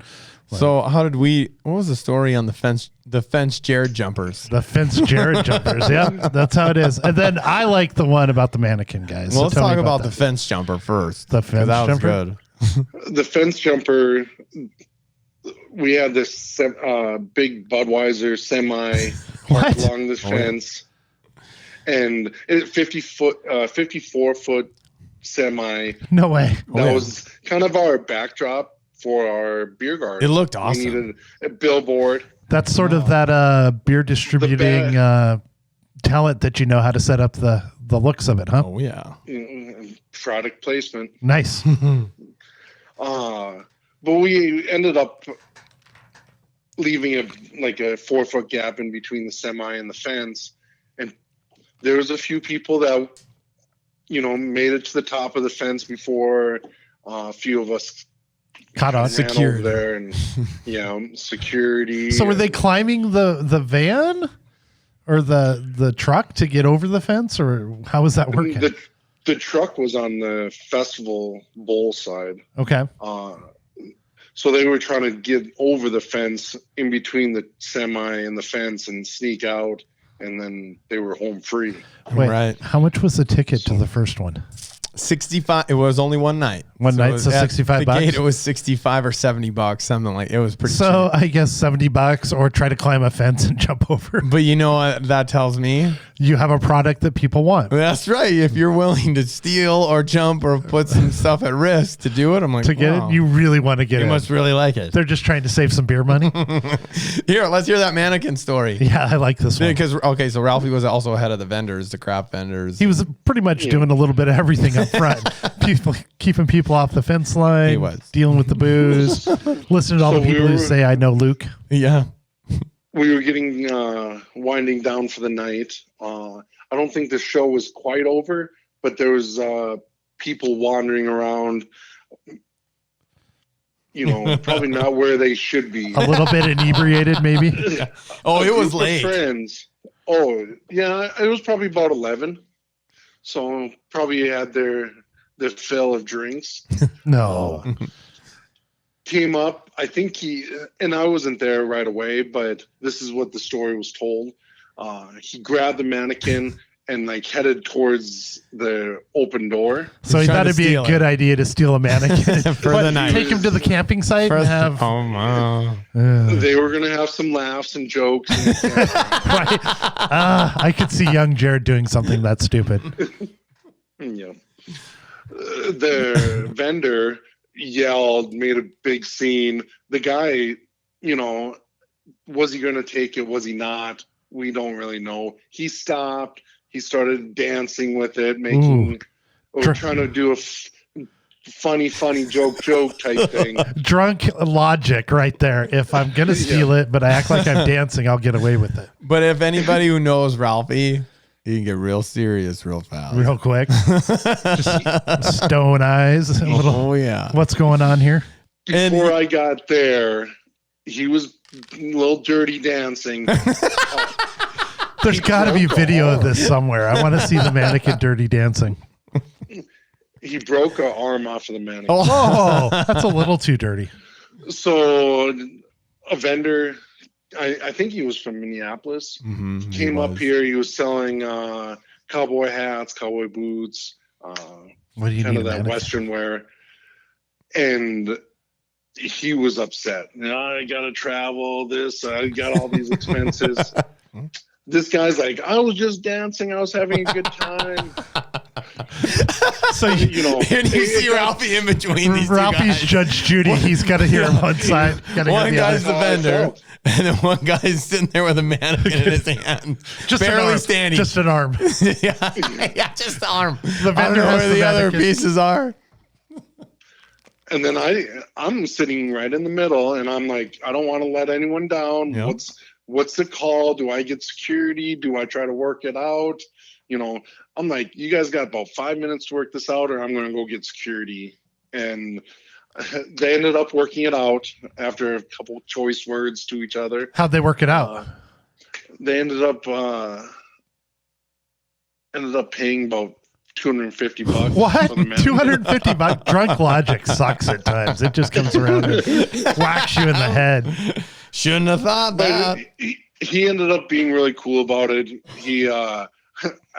C: So what was the story on the fence Jared jumpers?
B: The fence Jared jumpers. Yeah, that's how it is. And then I like the one about the mannequin guys.
C: Well, let's
B: tell me
C: talk about
B: that.
C: the fence jumper first.
B: The fence
C: that was
B: jumper?
C: good.
A: The fence jumper, we had this big Budweiser semi
B: What?
A: along the fence, and it 54 foot semi.
B: No way.
A: That was kind of our backdrop for our beer garden.
C: It looked
A: We
C: awesome.
A: needed a billboard.
B: That's sort of that beer distributing talent that you know how to set up the looks of it, huh?
C: Oh, yeah.
A: Product placement.
B: Nice.
A: But we ended up leaving a 4-foot gap in between the semi and the fence. And there was a few people that, made it to the top of the fence before a few of us
B: Caught on.
A: ran over there, and security.
B: So were they climbing the van or the truck to get over the fence, or how was that working?
A: The truck was on the festival bowl side.
B: Okay.
A: So they were trying to get over the fence in between the semi and the fence and sneak out, and then they were home free.
B: Wait,
C: Right.
B: how much was the ticket to the first one?
C: 65. It was only one night.
B: One night,
C: it was
B: so
C: at
B: $65
C: the gate, it was 65 or $70, something like. It was pretty
B: So
C: cheap.
B: I guess $70, or try to climb a fence and jump over.
C: But you know what that tells me?
B: You have a product that people want.
C: That's right. If you're willing to steal or jump or put some stuff at risk to do it, I'm like,
B: To get
C: wow.
B: it, you really want to get
C: You
B: it.
C: must really like it.
B: They're just trying to save some beer money.
C: Here, let's hear that mannequin story.
B: Yeah, I like this one.
C: Because so Ralphie was also ahead of the vendors, the craft vendors.
B: He was pretty much doing a little bit of everything up front. Keeping people off the fence line.
C: He was.
B: Dealing with the booze. Listening to all
A: So
B: the people
A: we
B: who
A: were-
B: say, I know Luke.
C: Yeah.
A: We were getting winding down for the night. I don't think the show was quite over, but there was people wandering around. Probably not where they should be.
B: A little bit inebriated, maybe.
C: Oh,
A: A
C: it was
A: group of
C: late.
A: Friends. Oh, yeah, it was probably about 11. So probably had their fill of drinks.
B: No.
A: Came up, I think and I wasn't there right away, but this is what the story was told. He grabbed the mannequin and headed towards the open door.
B: So he
C: Trying
B: thought
C: to
B: it'd be a
C: steal
B: good
C: it.
B: idea to steal a mannequin.
C: For
B: What,
C: the night.
B: Take him to the camping site and have.
C: Oh, wow.
A: They were going to have some laughs and jokes.
B: Right. I could see young Jared doing something that stupid.
A: Yeah. The vendor yelled, made a big scene. The guy, was he going to take it? Was he not? We don't really know. He stopped. He started dancing with it, trying to do a funny joke type thing.
B: Drunk logic right there. If I'm going to steal it, but I act like I'm dancing, I'll get away with it.
C: But if anybody who knows Ralphie, he can get real serious real fast.
B: Real quick. Just stone eyes. A little,
C: Oh, yeah.
B: what's going on here?
A: Before I got there, he was a little dirty dancing.
B: There's got to be video of this somewhere. I want to see the mannequin dirty dancing.
A: He broke an arm off of the mannequin.
B: Oh, that's a little too dirty.
A: So a vendor, I think he was from Minneapolis,
C: Mhm, he
A: came up
C: was.
A: here. He was selling cowboy hats, cowboy boots,
B: What do you
A: kind
B: need?
A: of
B: A
A: that
B: mannequin?
A: Western wear. And he was upset. I got to travel this. I got all these expenses. This guy's like, I was just dancing. I was having a good time.
B: So
C: and you see Ralphie in between these
B: Ralphie's
C: two guys.
B: Judge Judy. He's got to hear on one side.
C: One guy's the vendor, and then one guy's sitting there with a mannequin in his hand,
B: just
C: barely standing.
B: Just an arm.
C: yeah, just the arm.
B: The vendor
C: I don't know
B: has
C: where
B: the
C: the other
B: mannequin.
C: pieces are.
A: And then I'm sitting right in the middle, and I'm like, I don't want to let anyone down.
C: Yep.
A: What's the call? Do I get security? Do I try to work it out? I'm like, you guys got about 5 minutes to work this out, or I'm going to go get security. And they ended up working it out after a couple choice words to each other.
B: How'd they work it out?
A: They ended up paying about $250.
B: What?
A: for the man.
B: $250? Drunk logic sucks at times. It just comes around and whacks you in the head.
C: Shouldn't have thought that.
A: But he ended up being really cool about it. He, I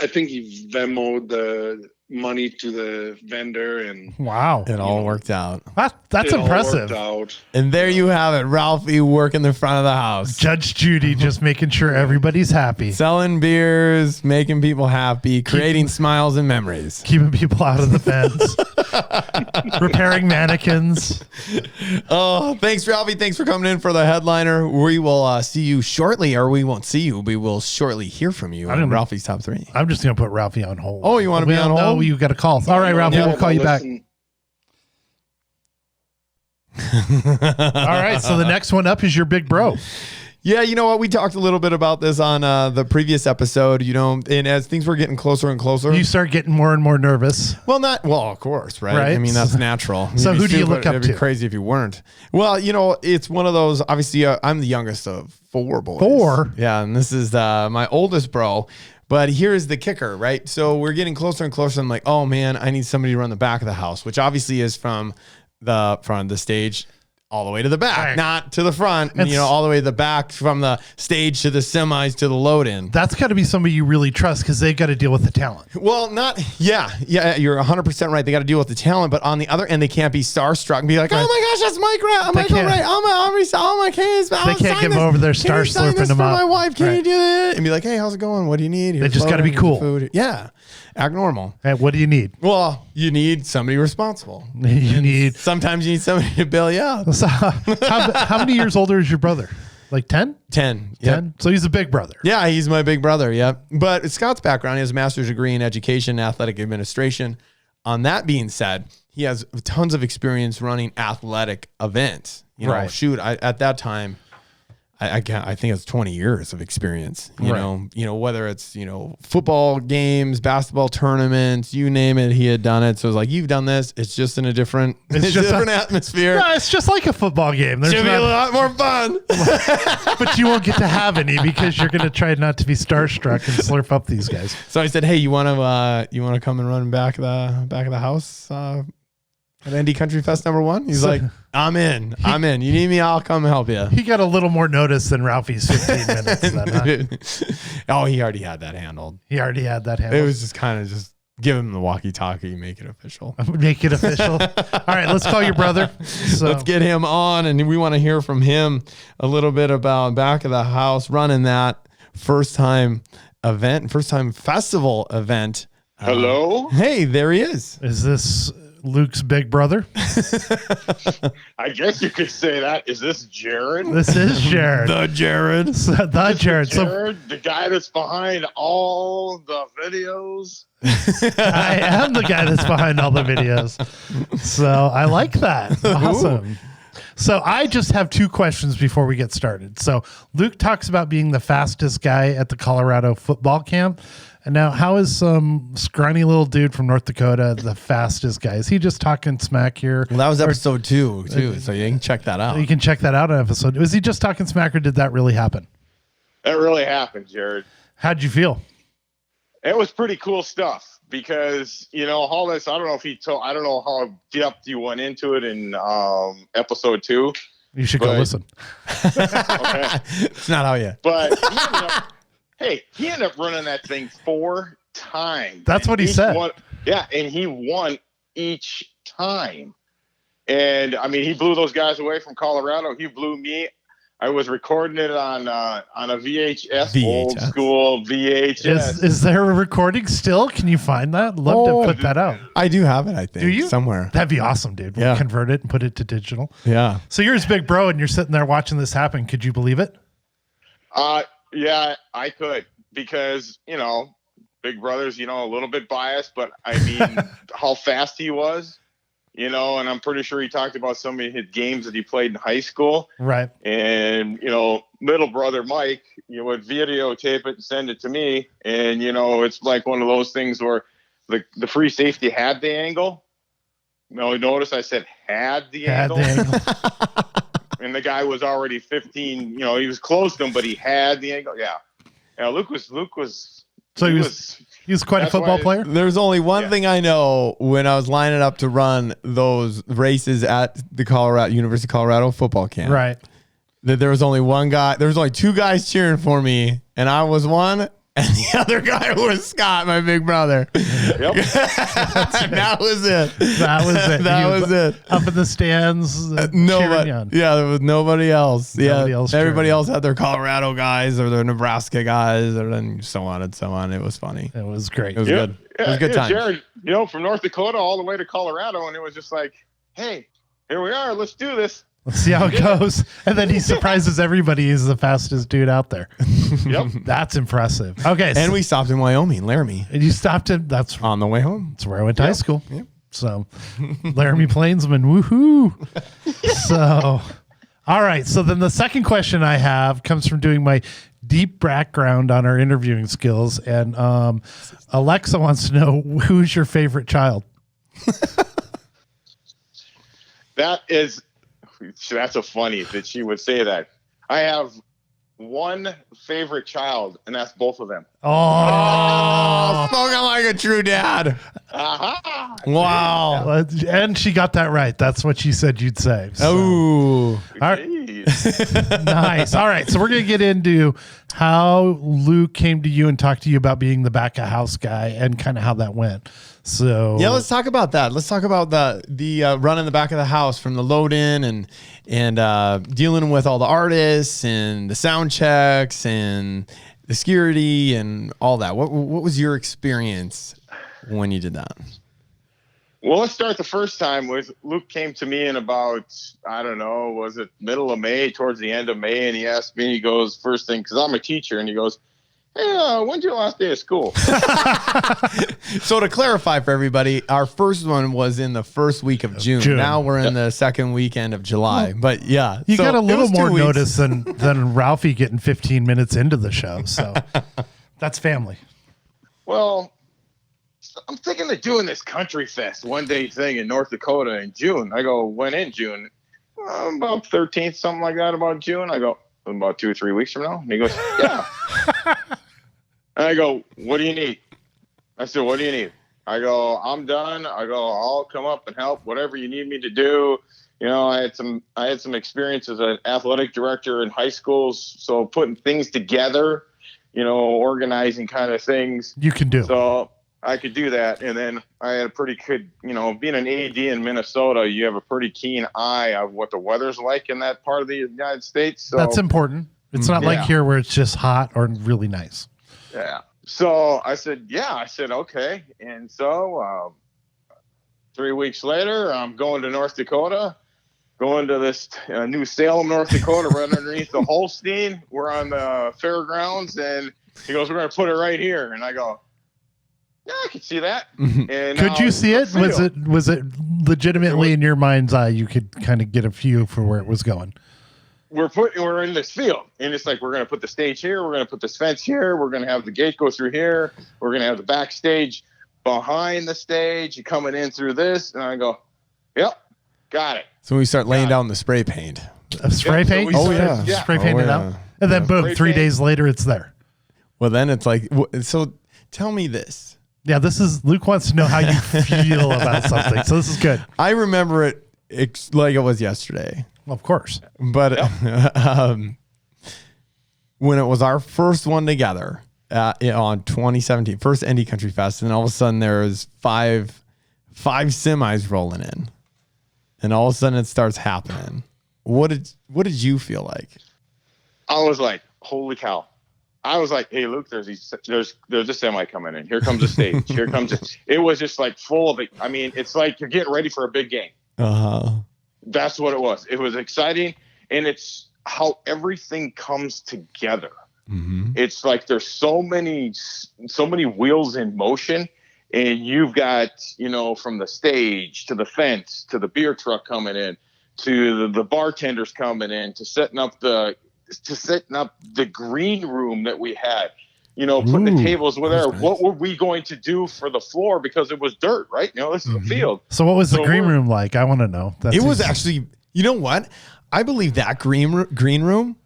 A: think he Venmo'd the money to the vendor, and
B: Wow.
C: It all worked out.
B: That's
A: it all
B: impressive.
A: worked out.
C: And there you have it. Ralphie working the front of the house.
B: Judge Judy just making sure everybody's happy.
C: Selling beers, making people happy, creating smiles and memories.
B: Keeping people out of the fence. Repairing mannequins.
C: Oh, thanks, Ralphie. Thanks for coming in for the headliner. We will see you shortly, or we won't see you. We will shortly hear from you on Ralphie's Top 3.
B: I'm just going to put Ralphie on hold.
C: Oh, you want to be on hold?
B: No, you got a call. All right, Ralphie, we'll call you back. All right, so the next one up is your big bro.
C: Yeah, you know what? We talked a little bit about this on the previous episode, and as things were getting closer and closer.
B: You start getting more and more nervous.
C: Well, of course, right?
B: Right.
C: I mean, that's natural.
B: So who do you look up
C: It'd be
B: to?
C: crazy if you weren't. Well, it's one of those, obviously, I'm the youngest of 4 boys.
B: 4?
C: Yeah, and this is my oldest bro. But here's the kicker, right? So we're getting closer and closer. I'm like, oh, man, I need somebody to run the back of the house, which obviously is from the front of the stage all the way to the back,
B: Right.
C: not to the front, all the way to the back from the stage to the semis to the load-in.
B: That's got to be somebody you really trust because they've got to deal with the talent.
C: Well, yeah, you're 100% right. They got to deal with the talent, but on the other end, they can't be starstruck and be like, oh my gosh, that's Michael Ray. Oh my kids.
B: They can't give over their star slurping them
C: for
B: up.
C: my wife. Can
B: Right.
C: you do that? And be like, hey, how's it going? What do you need?
B: They just got to be cool.
C: Food. Yeah, act normal.
B: Hey, what do you need?
C: Well, you need somebody responsible.
B: You need.
C: Sometimes you need somebody to bail you out.
B: So, how many years older is your brother? Like 10?
C: 10. Yep.
B: 10? So he's a big brother.
C: Yeah, he's my big brother. Yep. But Scott's background, he has a master's degree in education and athletic administration. On that being said, he has tons of experience running athletic events.
B: Right.
C: At that time, I think it's 20 years of experience. You know, whether it's football games, basketball tournaments, you name it, he had done it. So it's like, you've done this. It's just in a different, atmosphere.
B: No, it's just like a football game. There's
C: Should be a lot more fun.
B: but you won't get to have any because you're going to try not to be starstruck and slurp up these guys.
C: So I said, hey, you want to come and run back of the house at ND Country Fest #1? He's like, I'm in. You need me? I'll come help you.
B: He got a little more notice than Ralphie's 15 minutes. Then, huh?
C: Oh, he already had that handled.
B: He already had that
C: It
B: handled.
C: was just kind of just give him the walkie-talkie, make it official.
B: Make it official. All right, let's call your brother. So,
C: Let's get him on, and we want to hear from him a little bit about back of the house, running that first time festival event.
A: Hello?
C: Hey, there he is.
B: is this Luke's big brother?
H: I guess you could say that. Is this Jared?
B: This is Jared.
C: The Jared.
B: The Jared. So
H: Jared, the guy that's behind all the videos.
B: I am the guy that's behind all the videos. So I like that. Awesome. So I just have 2 questions before we get started. So Luke talks about being the fastest guy at the Colorado football camp. And now, how is some scrawny little dude from North Dakota the fastest guy? Is he just talking smack here?
C: Well, that was episode 2 too, so you can check that out.
B: You can check that out on episode. Was he just talking smack, or did that really happen?
H: That really happened, Jared.
B: How'd you feel?
H: It was pretty cool stuff because, all this, I don't know how depth you went into it in episode 2.
B: You should go listen.
H: Okay.
C: It's not how you.
H: But he ended up running that thing 4 times.
B: That's what he said.
H: And he won each time. And I mean, he blew those guys away from Colorado. He blew me I was recording it on a VHS, old school VHS.
B: Is there a recording still? Can you find that? Love to put that out.
C: I do have it, I think.
B: Do you?
C: Somewhere.
B: That'd be awesome, dude. We'll convert it and put it to digital.
C: Yeah.
B: So you're his big bro and you're sitting there watching this happen. Could you believe it?
H: Yeah, I could, because, Big Brother's, a little bit biased, but I mean, how fast he was, and I'm pretty sure he talked about some of his games that he played in high school.
B: Right.
H: And, little brother Mike, would videotape it and send it to me. And, it's like one of those things where the free safety had the angle. Notice I said had the angle. And the guy was already 15, he was close to him, but he had the angle. Yeah. Yeah. Luke was.
B: So he was quite a football player.
C: There's only one thing I know when I was lining up to run those races at the University of Colorado football camp.
B: Right.
C: That there was only one guy. There was only two guys cheering for me, and I was one. And the other guy was Scott, my big brother.
H: Yep.
C: That was it.
B: That was it. Up in the stands.
C: Nobody. Yeah, there was nobody else.
B: Nobody else
C: everybody else had their Colorado guys or their Nebraska guys, and then so on and so on. It was funny.
B: It was great.
C: It was good. It was a good time.
H: Jared, from North Dakota all the way to Colorado, and it was just like, hey, here we are. Let's do this.
B: Let's see how it goes. And then he surprises everybody. He's the fastest dude out there.
H: Yep.
B: That's impressive. Okay.
C: And we stopped in Wyoming, Laramie.
B: And you stopped him. That's
C: on the way home.
B: That's where I went to high school. Yep. So Laramie Plainsman. Woohoo. So, all right. So then the second question I have comes from doing my deep background on our interviewing skills. And Alexa wants to know, who's your favorite child?
H: That's a funny that she would say that. I have one favorite child, and that's both of them.
C: Oh, spoken like a true dad.
H: Uh-huh.
C: Wow.
B: And she got that right. That's what she said you'd say. So.
C: Oh.
B: All right. Nice. All right. So we're going to get into how Luke came to you and talked to you about being the back of house guy and kind of how that went. So
C: yeah, let's talk about that. Let's talk about the run in the back of the house from the LoadIn and dealing with all the artists and the sound checks and the security and all that. What was your experience when you did that?
H: Well, let's start the first time with Luke came to me in about, I don't know, was it middle of May, towards the end of May, and he asked me, he goes, first thing, because I'm a teacher, and he goes, hey, when's your last day of school?
C: So to clarify for everybody, our first one was in the first week of June. Now we're in the second weekend of July. But yeah.
B: You got a little more notice than Ralphie getting 15 minutes into the show. So that's family.
H: Well, I'm thinking of doing this country fest one day thing in North Dakota in June. I go, when in June? About 13th, something like that, about June. I go, about 2 or 3 weeks from now. And he goes, yeah. And I go, what do you need? I said, what do you need? I go, I'm done. I go, I'll come up and help, whatever you need me to do. I had some experience as an athletic director in high schools. So putting things together, organizing kind of things.
B: You can do.
H: So I could do that. And then I had a pretty good, being an AD in Minnesota, you have a pretty keen eye of what the weather's like in that part of the United States. So
B: that's important. It's not like here where it's just hot or really nice.
H: Yeah. So I said, okay. And so 3 weeks later, I'm going to North Dakota, going to this New Salem, North Dakota, right underneath the Holstein. We're on the fairgrounds, and he goes, we're going to put it right here. And I go, yeah, I can see that. And
B: could you see it? Was it legitimately in your mind's eye? You could kind of get a view for where it was going.
H: We're in this field, and it's like, we're going to put the stage here. We're going to put this fence here. We're going to have the gate go through here. We're going to have the backstage behind the stage coming in through this. And I go, yep, got it.
C: So we start laying down the spray paint.
B: Spray paint? Spray paint it out. And then boom, 3 days later, it's there.
C: Well, then it's like, so tell me this.
B: Yeah, this is, Luke wants to know how you feel about something. So this is good.
C: I remember it like it was yesterday.
B: Of course.
C: But when it was our first one together on 2017, first Indie Country Fest, and all of a sudden there was five semis rolling in, and all of a sudden it starts happening. What did you feel like?
H: I was like, holy cow. I was like, hey, Luke, there's a semi coming in. Here comes the stage. Here comes it. It was just like full of it. I mean, it's like you're getting ready for a big game. That's what it was. It was exciting. And it's how everything comes together.
C: Mm-hmm.
H: It's like there's so many wheels in motion, and you've got, from the stage to the fence to the beer truck coming in to the bartenders coming in to setting up the green room that we had, putting the tables were there. Nice. What were we going to do for the floor? Because it was dirt, right? This is a field.
B: So what was the green room like? I want to know.
C: It was actually, you know what? I believe that green room,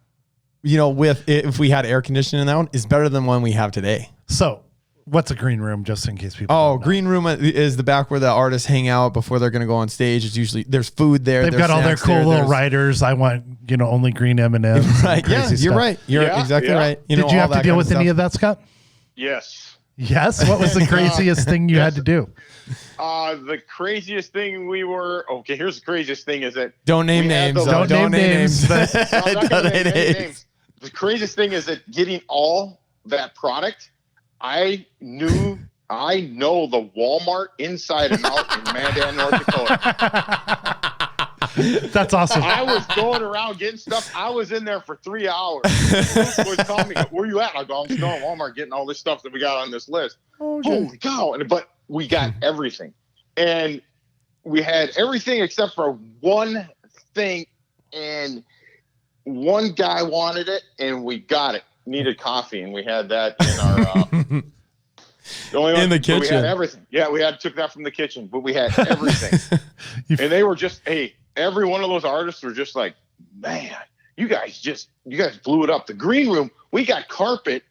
C: if we had air conditioning in that one, is better than one we have today.
B: So what's a green room, just in case people
C: don't know? Green room is the back where the artists hang out before they're going to go on stage. It's usually, there's food there.
B: They've got all their cool little writers. I want, only green M&Ms.
C: Right. Yeah, you're right. You're exactly right.
B: Did you have to deal with any of that, Scott?
H: Yes.
B: Yes? What was the craziest thing you had to do?
H: The craziest thing here's the craziest thing is that
C: don't name names. Don't name names.
H: The craziest thing is that getting all that product, I know the Walmart inside and out in Mandan, North Dakota.
B: That's awesome.
H: I was going around getting stuff. I was in there for 3 hours. Luke was calling me, where you at? I go, I'm still at Walmart getting all this stuff that we got on this list. Holy cow. But we got everything. And we had everything except for one thing. And one guy wanted it, and we got it. Needed coffee, and we had that in our
C: in the kitchen.
H: We had everything. Yeah, took that from the kitchen, but we had everything. And they were just, every one of those artists were just like, man, you guys blew it up. The green room, we got carpet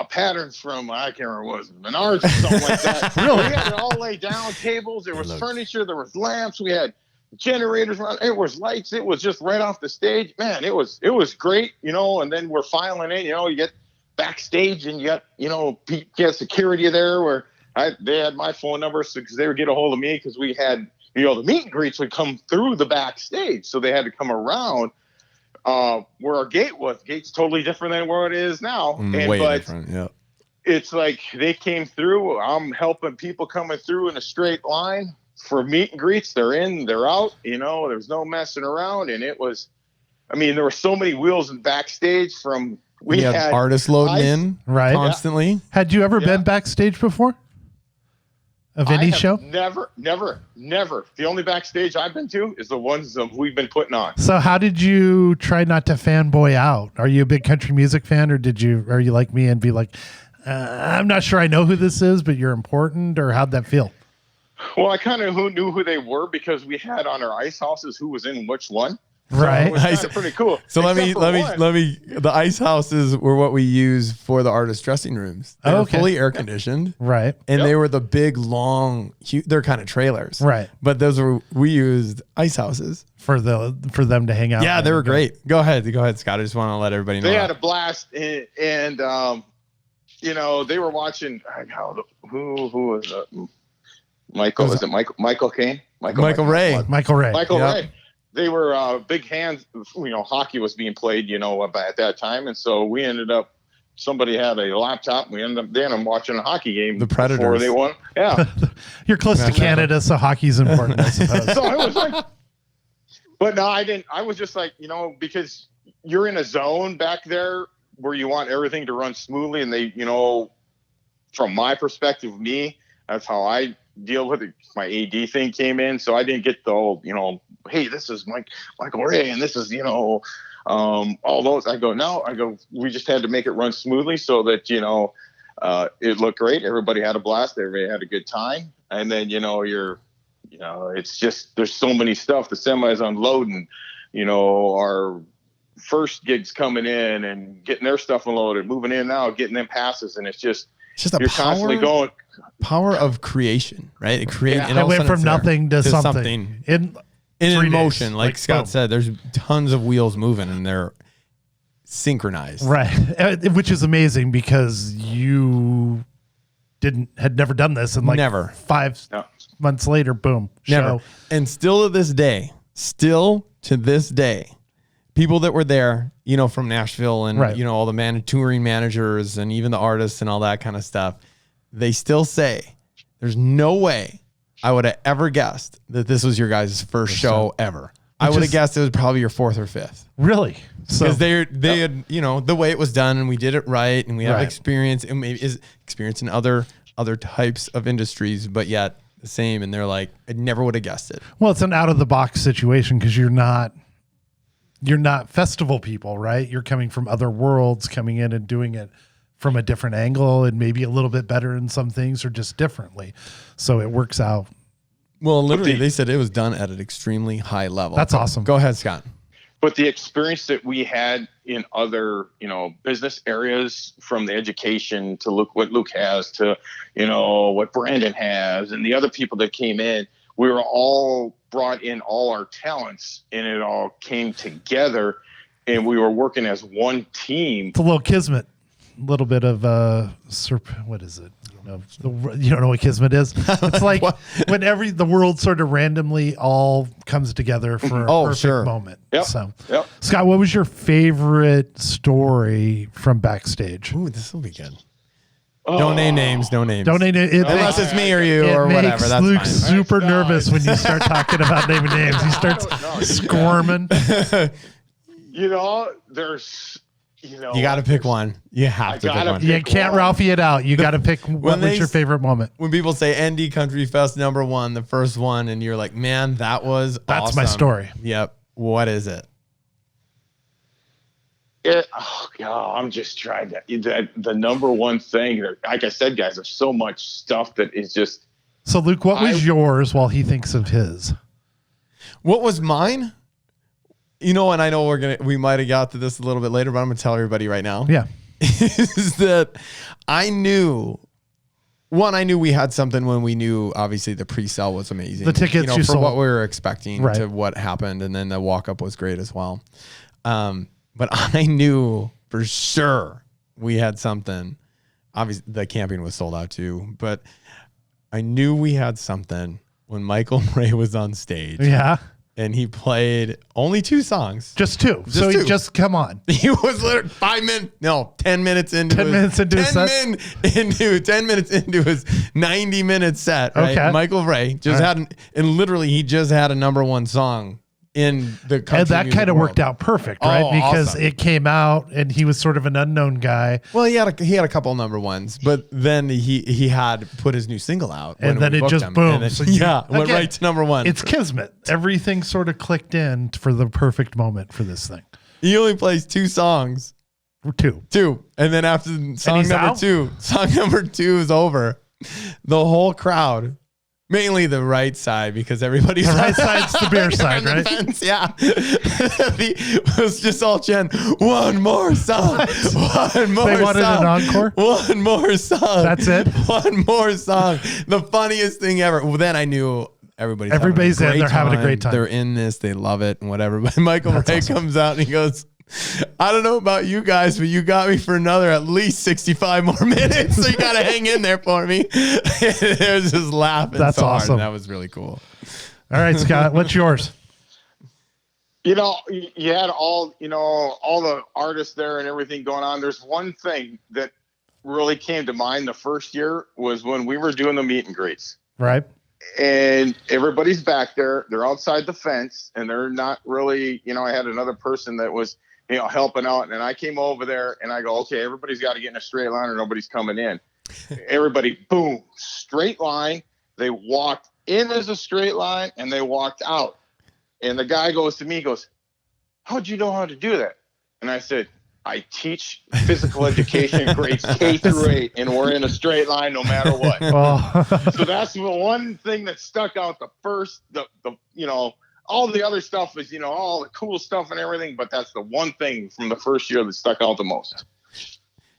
H: patterns from, I can't remember what it was, Menards or something like that. Really? We had it all laid down, tables, there was furniture, there was lamps, we had generators around, it was lights, it was just right off the stage. Man, it was great, and then we're filing in, you get backstage and you got security there where they had my phone number because they would get a hold of me because we had, the meet and greets would come through the backstage. So they had to come around where our gate was. Gate's totally different than where it is now.
C: Way different, yeah.
H: It's like they came through. I'm helping people coming through in a straight line for meet and greets. They're in, they're out. There's no messing around. And it was, there were so many wheels in backstage from... We had
C: artists loading in constantly.
B: Yeah. Had you ever been backstage before? Of any show?
H: Never. The only backstage I've been to is the ones we've been putting on.
B: So how did you try not to fanboy out? Are you a big country music fan, or are you like me and be like, I'm not sure I know who this is, but you're important, or how'd that feel?
H: Well, I kind of knew who they were because we had on our ice houses who was in which one.
B: Right.
H: So it was kind of pretty cool.
C: So let me, the ice houses were what we use for the artist dressing rooms. They were fully air conditioned.
B: Right.
C: And they were the big, long, they're kind of trailers.
B: Right.
C: But we used ice houses.
B: For them to hang out.
C: Yeah, they were great. Go ahead, Scott. I just want to let everybody know.
H: They had a blast and they were watching, who was Michael? Is it Michael Caine?
C: Michael Ray.
B: Michael Ray.
H: They were big hands. Hockey was being played, at that time, and so we ended up. Somebody had a laptop. And we ended up watching a hockey game.
C: The Predators.
H: Before they won. Yeah,
B: you're close to Canada, so hockey's important, I suppose.
H: So I was like, but no, I didn't. I was just like, because you're in a zone back there where you want everything to run smoothly, and they, from my perspective, that's how I deal with it. My AD thing came in, so I didn't get the old, hey, this is Michael Ray, and this is, all those. I go, we just had to make it run smoothly so that, it looked great. Everybody had a blast. Everybody had a good time. And then, it's just, there's so many stuff. The semis unloading, our first gigs coming in and getting their stuff unloaded, moving in and out, getting them passes. And it's just you're constantly going.
C: Power of creation, right?
B: It went from nothing to something.
C: In motion, like Scott said, there's tons of wheels moving and they're synchronized.
B: Right. Which is amazing because you had never done this and
C: never.
B: 5 months later, boom,
C: never.
B: Show.
C: And still to this day, people that were there, from Nashville and,
B: Right.
C: all the touring managers and even the artists and all that kind of stuff, they still say there's no way I would have ever guessed that this was your guys' first show ever. I would have guessed it was probably your fourth or fifth.
B: Really?
C: Because they had, the way it was done, and we did it right, and we have experience, and maybe is experience in other types of industries, but yet the same. And they're like, I never would have guessed it.
B: Well, it's an out of the box situation because you're not festival people, right? You're coming from other worlds, coming in and doing it from a different angle, and maybe a little bit better in some things or just differently. So it works out.
C: Well, literally, they said it was done at an extremely high level.
B: That's awesome.
C: Go ahead, Scott.
H: But the experience that we had in other, business areas, from the education to what Luke has to, what Brandon has and the other people that came in, we were all brought in all our talents, and it all came together, and we were working as one team.
B: It's a little kismet, a little bit of what is it? You don't know what kismet is? It's like when the world sort of randomly all comes together for a perfect moment.
H: Yep.
B: So, Scott, what was your favorite story from Backstage?
C: Ooh, this will be good. Don't name names. No names.
B: Don't name it.
C: Unless it's me or you or whatever. That's
B: Luke
C: fine.
B: super nervous when you start talking about naming names. He starts squirming.
H: There's...
C: you got to pick one. You have to pick one.
B: You can't Ralphie it out. You got to pick what was your favorite moment.
C: When people say ND Country Fest #1, the first one, and you're like, man, that's awesome.
B: That's my story.
C: Yep. What is it?
H: I'm just trying to. The number one thing, like I said, guys, there's so much stuff that is just.
B: So, Luke, what was yours while he thinks of his?
C: What was mine? And I know we might have got to this a little bit later, but I'm going to tell everybody right now.
B: Yeah.
C: Is that I knew we had something when we knew, obviously, the pre-sale was amazing.
B: The tickets you
C: for
B: sold.
C: what we were expecting to what happened, and then the walk-up was great as well. But I knew for sure we had something. Obviously, the camping was sold out too, but I knew we had something when Michael Ray was on stage.
B: Yeah.
C: And he played only 2 songs.
B: Just 2. So he just come on.
C: He was literally 10 minutes into
B: 10 minutes into his set.
C: 10 minutes into his 90-minute set. Right?
B: Okay.
C: Michael Ray just had, and literally he just had a #1 song in the country.
B: And that kind of worked out perfect, right? Because
C: awesome.
B: it came out and he was sort of an unknown guy.
C: Well, he had a couple #1s, but then he had put his new single out,
B: and then it just boom.
C: Then, so went right to #1.
B: It's kismet. Everything sort of clicked in for the perfect moment for this thing.
C: He only plays 2 songs.
B: 2,
C: and then after song number two is over, the whole crowd. Mainly the right side, because everybody's
B: the right side's the beer side, right?
C: The fence, yeah. It was just all Jen. One more song. One more song.
B: They wanted an encore?
C: One more song.
B: That's it?
C: One more song. The funniest thing ever. Well, then I knew everybody's in.
B: They're having a great time.
C: They're in this. They love it and whatever. But Michael Ray comes out and he goes, I don't know about you guys, but you got me for another at least 65 more minutes. So you got to hang in there for me. They're just laughing.
B: That's
C: so hard.
B: awesome.
C: That was really cool.
B: All right, Scott, what's yours?
H: You had all the artists there and everything going on. There's one thing that really came to mind the first year was when we were doing the meet and greets.
B: Right.
H: And everybody's back there. They're outside the fence, and they're not really, I had another person that was, helping out. And I came over there and I go, okay, everybody's got to get in a straight line or nobody's coming in. Everybody, boom, straight line. They walked in as a straight line and they walked out. And the guy goes to me, he goes, how'd you know how to do that? And I said, I teach physical education grades K through 8, and we're in a straight line no matter what. So that's the one thing that stuck out the first, all the other stuff is, all the cool stuff and everything, but that's the one thing from the first year that stuck out the most.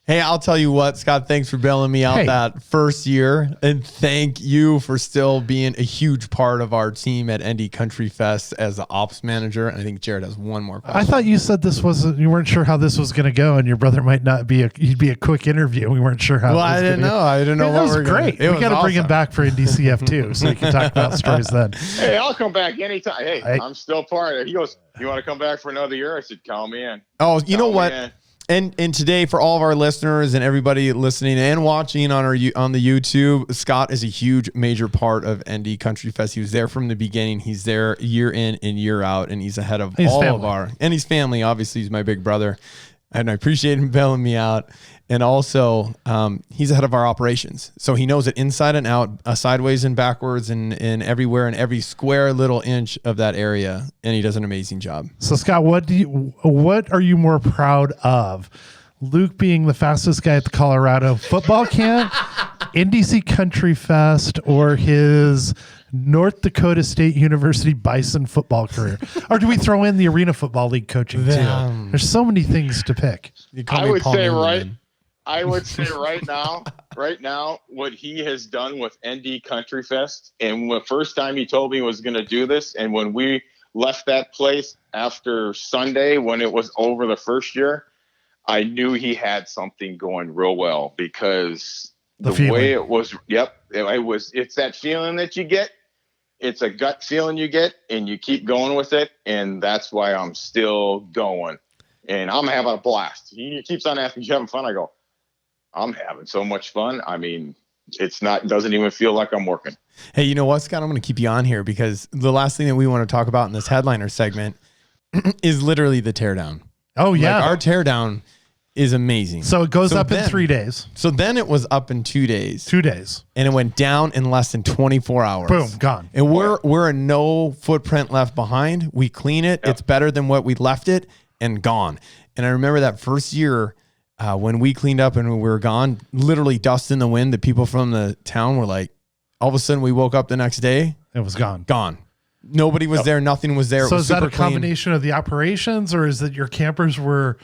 C: Hey, I'll tell you what, Scott, thanks for bailing me out that first year. And thank you for still being a huge part of our team at ND Country Fest as the ops manager. And I think Jared has one more question.
B: I thought you said you weren't sure how this was going to go, and your brother might not be he'd be a quick interview. We weren't sure how.
C: Well, I didn't know. I didn't know.
B: That was great. We got to bring him back for NDCF too, so we can talk about stories then.
H: Hey, I'll come back anytime. Hey, I'm still part of it. He goes, "You want to come back for another year?" I said, "Call me in."
C: Oh, you know what? And today, for all of our listeners and everybody listening and watching on the YouTube, Scott is a huge, major part of ND Country Fest. He was there from the beginning. He's there year in and year out, and he's ahead of and his family. Obviously, he's my big brother, and I appreciate him bailing me out. And also, he's ahead of our operations. So he knows it inside and out, sideways and backwards and everywhere and every square little inch of that area. And he does an amazing job.
B: So, Scott, what are you more proud of? Luke being the fastest guy at the Colorado football camp, NDC Country Fest, or his North Dakota State University Bison football career? Or do we throw in the Arena Football League coaching too? There's so many things to pick.
H: I would say right now, what he has done with ND Country Fest, and the first time he told me he was going to do this, and when we left that place after Sunday, when it was over the first year, I knew he had something going real well, because the way it was, it's that feeling that you get. It's a gut feeling you get, and you keep going with it, and that's why I'm still going. And I'm having a blast. He keeps on asking, "You having fun?" I go, "I'm having so much fun." I mean, doesn't even feel like I'm working.
C: Hey, you know what, Scott? I'm going to keep you on here, because the last thing that we want to talk about in this headliner segment is literally the teardown.
B: Oh, yeah.
C: Our teardown is amazing.
B: So it goes up in 3 days.
C: So then it was up in 2 days.
B: 2 days.
C: And it went down in less than 24 hours.
B: Boom, gone.
C: And we're a no footprint left behind. We clean it. Yep. It's better than what we left it, and gone. And I remember that first year, when we cleaned up and we were gone, literally dust in the wind, the people from the town were like, all of a sudden we woke up the next day.
B: It was gone.
C: Gone. Nobody was there. Nothing was there.
B: So
C: it was
B: is that a
C: clean.
B: combination of the operations, or is that your campers were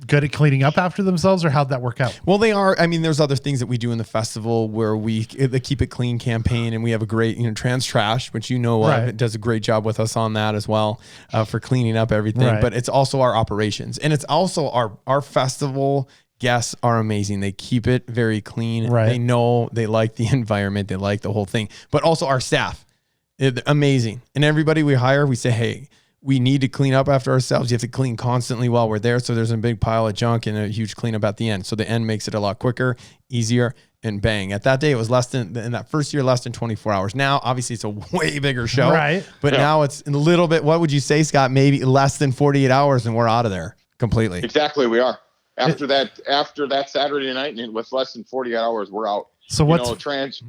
B: good at cleaning up after themselves, or how'd that work out?
C: Well, they are. I mean, there's other things that we do in the festival where the Keep It Clean campaign, and we have a great, Trans Trash, which it does a great job with us on that as well, for cleaning up everything. Right. But it's also our operations, and it's also our festival guests are amazing. They keep it very clean.
B: Right.
C: They know they like the environment. They like the whole thing. But also our staff, amazing. And everybody we hire, we say, hey, we need to clean up after ourselves. You have to clean constantly while we're there. So there's a big pile of junk and a huge cleanup at the end. So the end makes it a lot quicker, easier, and bang. At that day, it was in that first year, less than 24 hours. Now, obviously, it's a way bigger show.
B: Right.
C: But now it's a little bit, what would you say, Scott? Maybe less than 48 hours and we're out of there completely.
H: Exactly, we are. After that Saturday night, and with less than 48 hours, we're out. So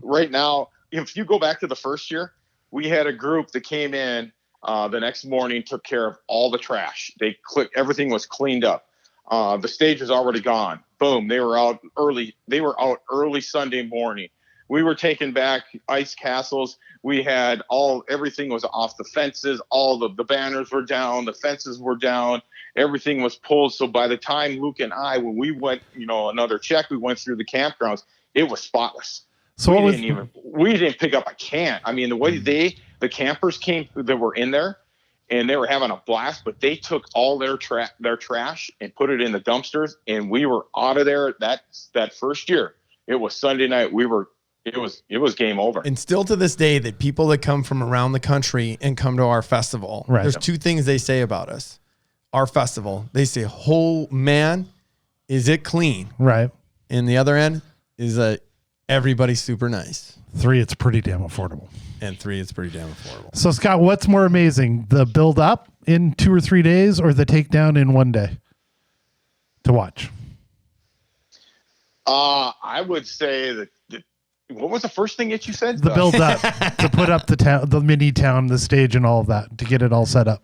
H: right now, if you go back to the first year, we had a group that came in the next morning, took care of all the trash. Everything was cleaned up. The stage was already gone. Boom. They were out early. They were out early Sunday morning. We were taking back ice castles. We had everything was off the fences. All the banners were down. The fences were down. Everything was pulled. So by the time Luke and I, when we went, another check, we went through the campgrounds, it was spotless. So we didn't pick up a can. I mean, the way the campers came that were in there, and they were having a blast, but they took all their trash and put it in the dumpsters, and we were out of there. That first year, it was Sunday night. It was game over.
C: And still to this day, that people that come from around the country and come to our festival, right. There's two things they say about us. Our festival, they say, "Oh man, is it clean?"
B: Right.
C: And the other end is everybody's super nice.
B: 3, it's pretty damn affordable.
C: And 3, it's pretty damn affordable.
B: So, Scott, what's more amazing, the build up in 2 or 3 days, or the takedown in 1 day to watch?
H: I would say that. What was the first thing that you said?
B: The build up to put up the mini town, the stage, and all of that to get it all set up.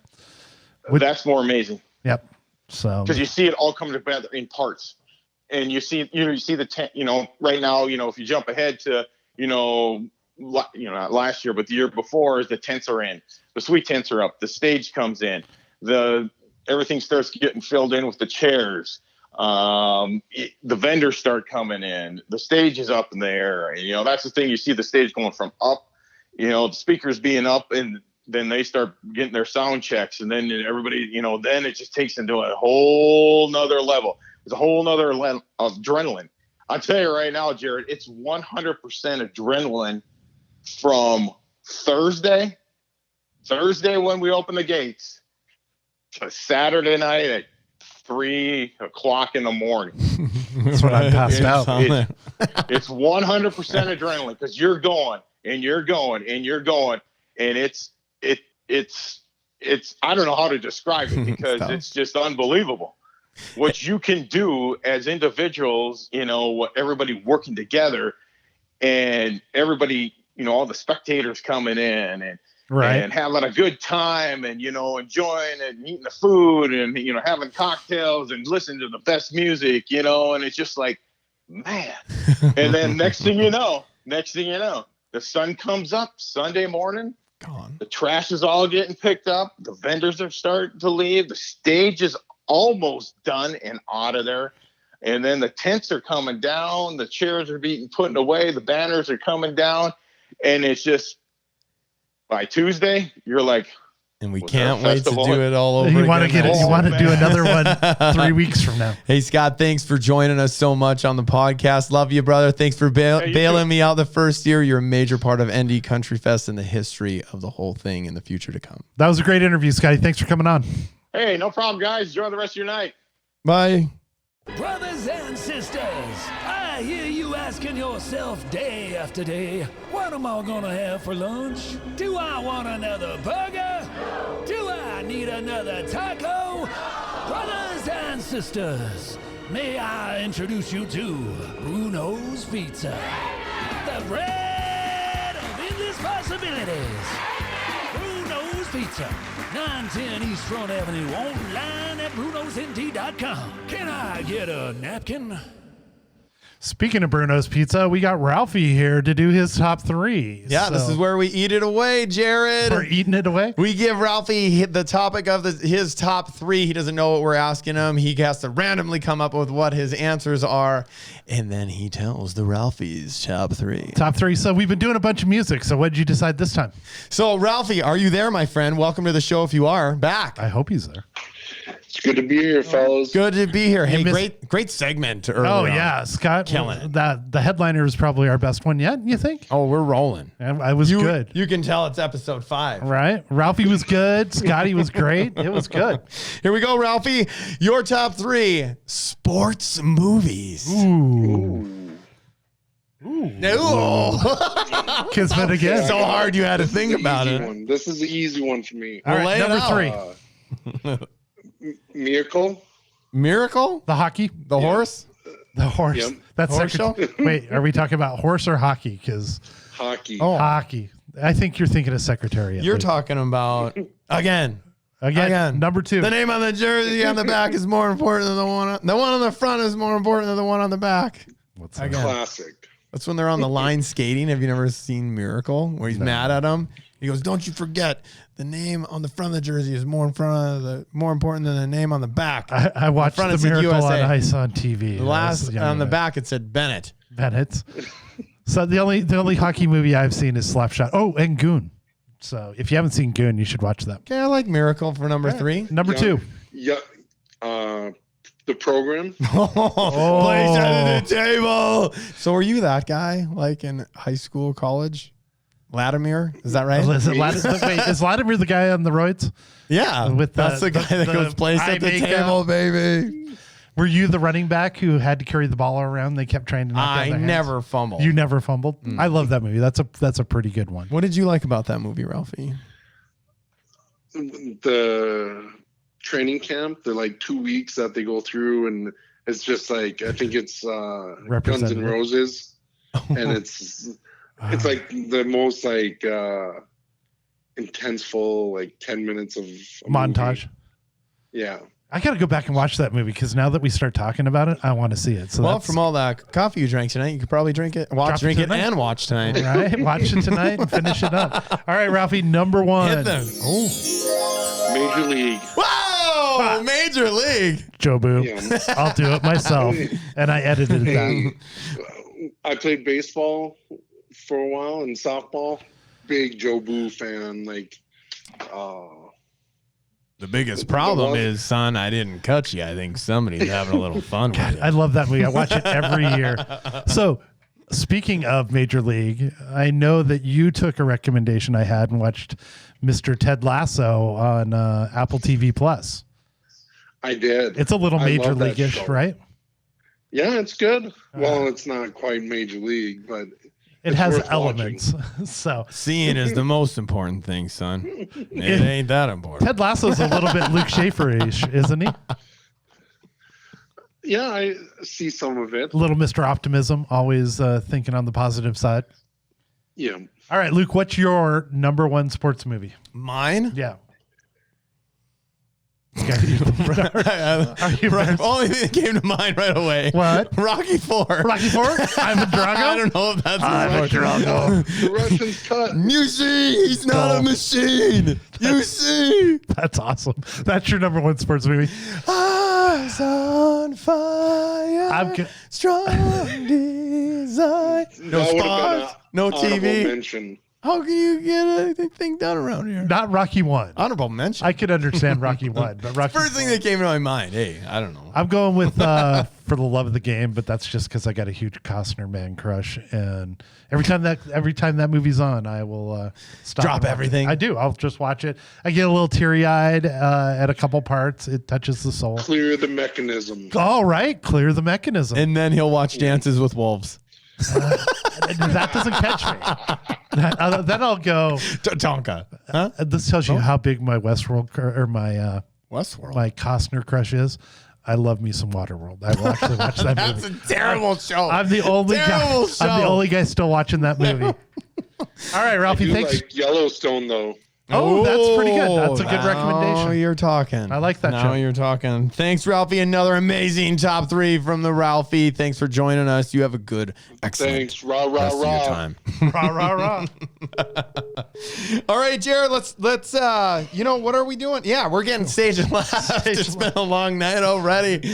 H: That's more amazing.
B: Yep. So
H: because you see it all come together in parts, and you see the tent. Right now, if you jump ahead to not last year, but the year before, the tents are in, the sweet tents are up, the stage comes in, everything starts getting filled in with the chairs. The vendors start coming in. The stage is up in the air. And, that's the thing. You see the stage going from up, the speakers being up, and then they start getting their sound checks. And then everybody, then it just takes into a whole nother level. There's a whole nother level of adrenaline. I'll tell you right now, Jared, it's 100% adrenaline from Thursday when we open the gates, to Saturday night at 3 o'clock in the morning.
B: That's when I'm passed out.
H: It's 100% adrenaline, because you're going and you're going and you're going, and it's I don't know how to describe it, because it's just unbelievable what you can do as individuals. What everybody working together, and everybody, all the spectators coming in and having a good time, and enjoying it and eating the food, and having cocktails and listening to the best music, and it's just like, man. And then next thing you know, the sun comes up Sunday morning.
C: Gone.
H: The trash is all getting picked up. The vendors are starting to leave. The stage is almost done and out of there. And then the tents are coming down. The chairs are being put away. The banners are coming down. And it's just, by Tuesday, you're like,
C: and we can't wait to do it all over again.
B: You want to do another one 3 weeks from now.
C: Hey, Scott, thanks for joining us so much on the podcast. Love you, brother. Thanks for bailing me out the first year. You're a major part of ND Country Fest and the history of the whole thing in the future to come.
B: That was a great interview, Scotty. Thanks for coming on.
H: Hey, no problem, guys. Enjoy the rest of your night.
C: Bye.
F: Brothers and sisters, I hear you asking yourself day after day, what am I gonna have for lunch? Do I want another burger? Do I need another taco? Brothers and sisters, may I introduce you to Brunos Pizza, the bread of endless possibilities. Brunos Pizza, 910 East Front Avenue, online at brunosnt.com. Can I get a napkin?
B: Speaking of Brunos Pizza, we got Ralphie here to do his top three.
C: Yeah, this is where we eat it away, Jared.
B: We're eating it away?
C: We give Ralphie the topic of his top three. He doesn't know what we're asking him. He has to randomly come up with what his answers are, and then he tells the Ralphie's top three.
B: Top three. So we've been doing a bunch of music. So what did you decide this time?
C: So, Ralphie, are you there, my friend? Welcome to the show if you are. Back.
B: I hope he's there.
A: It's good to be here, fellas.
C: Good to be here. Hey, great segment earlier.
B: Oh, yeah. Scott,
C: killing it.
B: The headliner is probably our best one yet, you think?
C: Oh, we're rolling.
B: I was good.
C: You can tell it's episode 5.
B: Right? Ralphie was good. Scotty was great. It was good.
C: Here we go, Ralphie. Your top 3 sports movies.
B: Ooh.
C: No.
B: Kismet again.
C: So hard you had to think about it.
A: One. This is the easy one for me.
B: All right, number 3.
C: Miracle?
B: The hockey?
C: The horse?
B: The horse.
A: Yep.
B: That's
C: horse show?
B: Wait, are we talking about horse or hockey? Because
A: hockey.
C: Oh.
B: Hockey. I think you're thinking of Secretariat.
C: You're talking about Again.
B: Number 2.
C: The name on the jersey on the back is more important than the one on the front is more important than the one on the back.
B: What's
C: that?
A: Classic.
C: That's when they're on the line skating. Have you never seen Miracle? Where he's mad at him. He goes, "Don't you forget, the name on the front of the jersey is more important than the name on the back."
B: I watched the Miracle on Ice on TV.
C: The last on the back it said Bennett.
B: So the only hockey movie I've seen is Slapshot. Oh, and Goon. So if you haven't seen Goon, you should watch that.
C: Okay, I like Miracle for number 3.
B: Number 2.
A: Yeah. The Program.
C: Place under the table. So were you that guy, like in high school, college? Latimer, is that right?
B: Is Latimer the guy on the roids?
C: Yeah, that's the guy that goes place at the table, baby.
B: Were you the running back who had to carry the ball around? They kept trying to knock out their hands?
C: never fumbled.
B: You never fumbled? I love that movie. That's a pretty good one.
C: What did you like about that movie, Ralphie?
A: The training camp, the like 2 weeks that they go through, and it's just like, I think it's Guns N' Roses, and it's like the most like intenseful like 10 minutes of
B: montage.
A: Yeah.
B: I got to go back and watch that movie because now that we start talking about it, I want to see it. So
C: from all that coffee you drank tonight, you could probably drink it and watch tonight.
B: Right? Watch it tonight and finish it up. All right, Ralphie, number 1.
C: Hit them.
A: Major League.
C: Whoa! Oh, Major League.
B: Jobu.
A: Yeah.
B: I'll do it myself. And I edited that.
A: I played baseball for a while and softball. Big Jobu fan. Like,
C: The biggest problem is, son, I didn't cut you. I think somebody's having a little fun with it.
B: I love that movie. I watch it every year. So, speaking of Major League, I know that you took a recommendation I had and watched Mr. Ted Lasso on Apple TV Plus.
A: I did.
B: It's a little
A: I
B: Major
A: love that
B: League-ish,
A: show.
B: right?
A: Yeah, it's good. Well, it's not quite Major League, but
B: It has
A: worth
B: elements. So
C: Seeing is the most important thing, son. It ain't that important.
B: Ted Lasso's a little bit Luke Schaefer-ish, isn't he?
A: yeah, I see some of it.
B: A little Mr. Optimism, always thinking on the positive side.
A: Yeah.
B: All right, Luke, what's your number one sports movie?
C: Mine?
B: Yeah.
C: Only thing that came to mind right away.
B: What?
C: Rocky IV.
B: Rocky IV? I'm a Drago?
C: I don't know if that's
B: I'm a Drago.
A: The Russians cut.
C: You see, he's not a machine. You see.
B: That's awesome. That's your number one sports movie.
C: Eyes on fire.
B: I'm go-
C: strong desire. No
A: That would've been
C: sports.
A: a
C: No
A: honorable
C: TV.
A: mention.
C: How can you get anything done around here?
B: Not Rocky 1.
C: Honorable mention.
B: I could understand Rocky 1, but Rocky
C: First thing that came to my mind. Hey, I don't know.
B: I'm going with For the Love of the Game, but that's just because I got a huge Costner man crush, and every time that movie's on, I will stop
C: Drop
B: and watch
C: everything?
B: it. I do. I'll just watch it. I get a little teary-eyed at a couple parts. It touches the soul.
A: Clear the mechanism.
B: All right, clear the mechanism.
C: And then he'll watch Dances with Wolves.
B: That doesn't catch me. Then I'll go.
C: Tonka. Huh?
B: This tells you how big my Westworld or my
C: Westworld.
B: my Costner crush is. I love me some Waterworld. I will actually watch that movie.
C: That's a terrible show.
B: I'm the only
C: Terrible
B: guy.
C: show.
B: I'm the only guy still watching that movie. All right, Ralphie,
A: You
B: thanks.
A: like Yellowstone though.
B: Oh, that's pretty good. That's a good
C: Now
B: recommendation.
C: you're talking.
B: I like that
C: Now
B: show.
C: you're talking. Thanks, Ralphie. Another amazing top 3 from the Ralphie. Thanks for joining us. You have a good, excellent
A: Thanks. Rah rah
C: rest of your
A: rah.
C: time.
B: Rah rah rah.
C: All right, Jared, let's what are we doing? Yeah, we're getting stage left. It's been a long night already.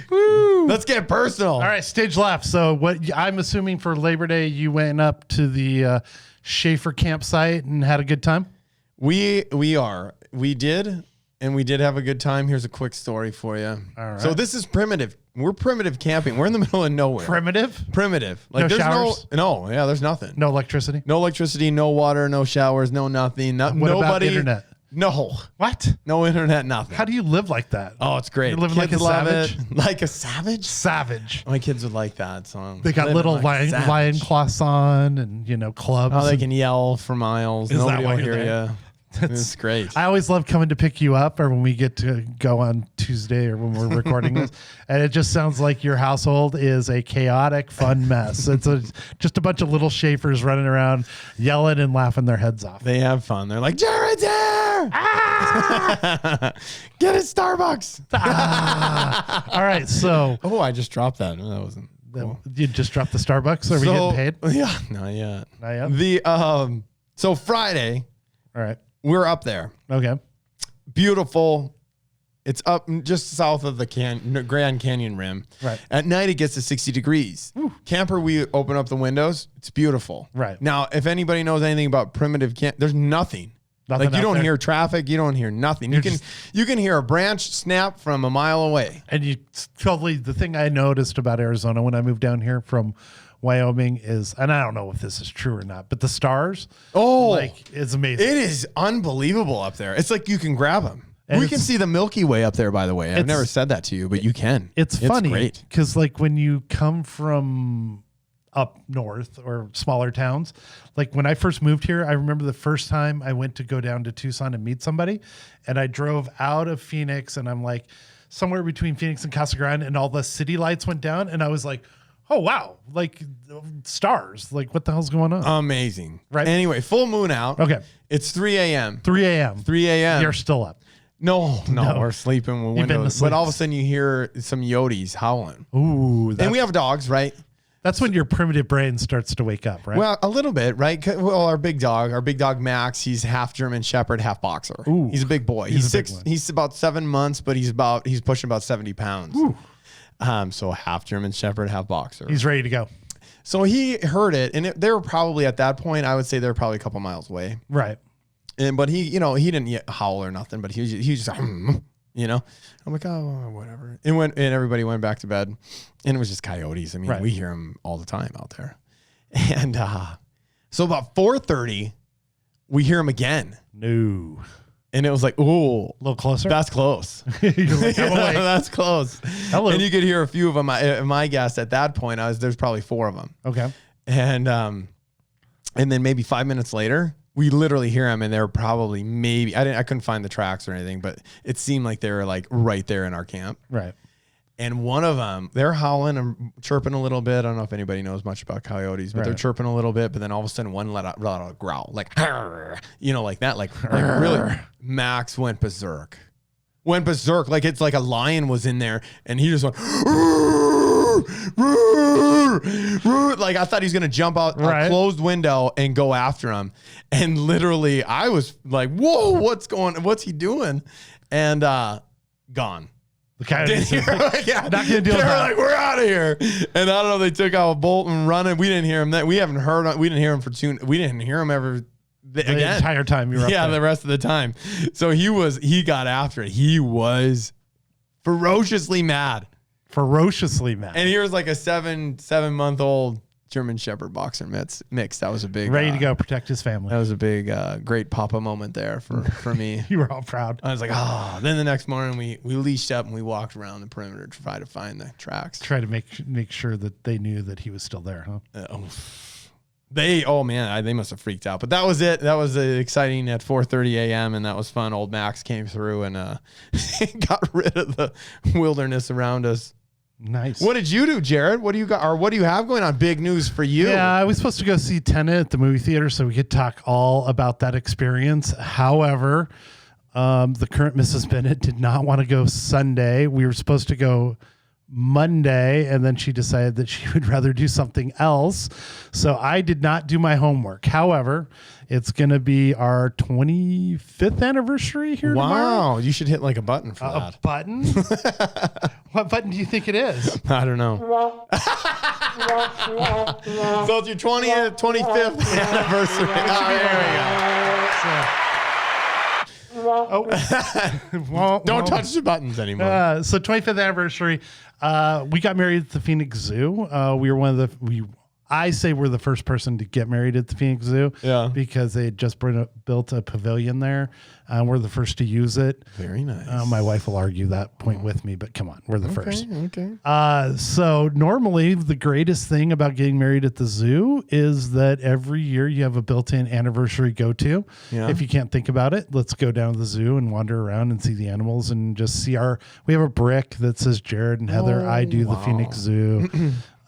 C: Woo. Let's get personal.
B: All right, stage left. So what I'm assuming for Labor Day, you went up to the Schaefer campsite and had a good time?
C: We did have a good time. Here's a quick story for you.
B: All right.
C: So this is primitive. We're primitive camping. We're in the middle of nowhere.
B: Primitive?
C: Primitive. Like
B: No
C: there's
B: showers?
C: there's nothing.
B: No electricity?
C: No electricity, no water, no showers, no nothing.
B: What
C: Nobody.
B: about internet?
C: No.
B: What?
C: No internet, nothing.
B: How do you live like that?
C: Oh, it's great.
B: You're living like
C: Kids
B: a
C: love
B: savage?
C: it. Like a savage?
B: Savage.
C: My kids would like that song.
B: They got
C: Living
B: little
C: like a savage.
B: lion cloths on and, clubs.
C: Oh, they
B: and-
C: can yell for miles.
B: Is that
C: Nobody
B: why
C: will
B: you're
C: hear
B: there?
C: you. It's great.
B: I always love coming to pick you up or when we get to go on Tuesday or when we're recording this. And it just sounds like your household is a chaotic, fun mess. It's just a bunch of little Schaefers running around, yelling and laughing their heads off.
C: They have fun. They're like, Jared's here! Ah! Get it, Starbucks!
B: All right, so
C: Oh, I just dropped that. That wasn't cool.
B: you just dropped the Starbucks. Are we getting paid?
C: Yeah, not yet.
B: Not yet?
C: So Friday,
B: All right.
C: we're up there.
B: Okay.
C: Beautiful. It's up just south of the Grand Canyon Rim.
B: Right.
C: At night, it gets to 60 degrees. Camper, we open up the windows. It's beautiful.
B: Right.
C: Now, if anybody knows anything about primitive camp, there's nothing.
B: Nothing
C: Like you
B: out
C: don't
B: there.
C: hear traffic. You don't hear nothing. You can hear a branch snap from a mile away.
B: And the thing I noticed about Arizona when I moved down here from Wyoming is, and I don't know if this is true or not, but the stars, it's amazing.
C: It is unbelievable up there. It's like you can grab them.
B: And
C: We can see the Milky Way up there, by the way. I've
B: It's-
C: never said that to you, but you can.
B: It's funny
C: great.
B: because when you come from up north or smaller towns, like when I first moved here, I remember the first time I went to go down to Tucson and meet somebody, and I drove out of Phoenix, and I'm like somewhere between Phoenix and Casa Grande, and all the city lights went down, and I was like, oh wow, like stars, like what the hell's going on?
C: Amazing.
B: Right.
C: Anyway, full moon out.
B: Okay.
C: It's 3 a.m.
B: 3 a.m.
C: 3 a.m.
B: You're still up.
C: No, we're sleeping with
B: You've been
C: windows.
B: asleep.
C: But all of a sudden you hear some Yotes howling.
B: Ooh,
C: And we have dogs, right?
B: That's when your primitive brain starts to wake up, right?
C: Well, a little bit, right? Well, our big dog Max, he's half German Shepherd, half boxer.
B: Ooh.
C: He's a big boy. He's about 7 months, but he's pushing about 70 pounds. So half German Shepherd, half boxer.
B: He's ready to go.
C: So he heard it, and they were probably at that point, I would say they're probably a couple miles away.
B: Right.
C: But he didn't yet howl or nothing, but he was just I'm like, oh, whatever. And everybody went back to bed, and it was just coyotes. I mean, we hear them all the time out there. And so about 4:30, we hear them again.
B: No.
C: And it was like, ooh,
B: a little closer.
C: That's close.
B: You're like, I'm awake.
C: That's close.
B: Hello.
C: And you could hear a few of them. My guess at that point, there's probably 4 of them.
B: Okay.
C: And then maybe 5 minutes later, we literally hear them, and they're probably I couldn't find the tracks or anything, but it seemed like they were like right there in our camp.
B: Right.
C: And one of them, they're howling and chirping a little bit. I don't know if anybody knows much about coyotes, but they're chirping a little bit. But then all of a sudden, one let out a growl, like, like that, like really. Max went berserk. Like it's like a lion was in there, and he just went, like I thought he was gonna jump out a closed window and go after him. And literally, I was like, "Whoa, what's he doing?" And gone.
B: The coyotes
C: not
B: gonna deal with that.
C: Like, we're out of here. And I don't know, they took out a bolt and running. We didn't hear him. We didn't hear him we didn't hear him ever
B: the entire time you were up there.
C: The rest of the time. So he got after it. He was ferociously mad. And here's like a 7-month-old German Shepherd boxer mix. That was a big
B: ready to go protect his family.
C: That was a big great papa moment there for me.
B: You were all proud.
C: I was like, Then the next morning we leashed up and we walked around the perimeter to try to find the tracks.
B: Try to make sure that they knew that he was still there, huh?
C: They must have freaked out. But that was it. That was exciting at 4:30 a.m. and that was fun. Old Max came through and got rid of the wilderness around us.
B: Nice.
C: What did you do, Jared? What do you got? Or what do you have going on? Big news for you.
B: Yeah, I was supposed to go see Tenet at the movie theater, so we could talk all about that experience. However, the current Mrs. Bennett did not want to go Sunday. We were supposed to go Monday, and then she decided that she would rather do something else. So I did not do my homework. However, it's going to be our 25th anniversary here tomorrow.
C: Wow, you should hit like a button for that.
B: A button? What button do you think it is?
C: I don't know. So it's your 25th anniversary. There we go. Don't touch the buttons anymore.
B: So 25th anniversary. We got married at the Phoenix Zoo. We were we're the first person to get married at the Phoenix Zoo.
C: Yeah.
B: Because they had just built a pavilion there. We're the first to use it.
C: Very nice.
B: My wife will argue that point with me, but come on, we're the first.
C: Okay.
B: So normally the greatest thing about getting married at the zoo is that every year you have a built-in anniversary go-to.
C: Yeah.
B: If you can't think about it, let's go down to the zoo and wander around and see the animals and just see we have a brick that says Jared and Heather, I do the Phoenix Zoo.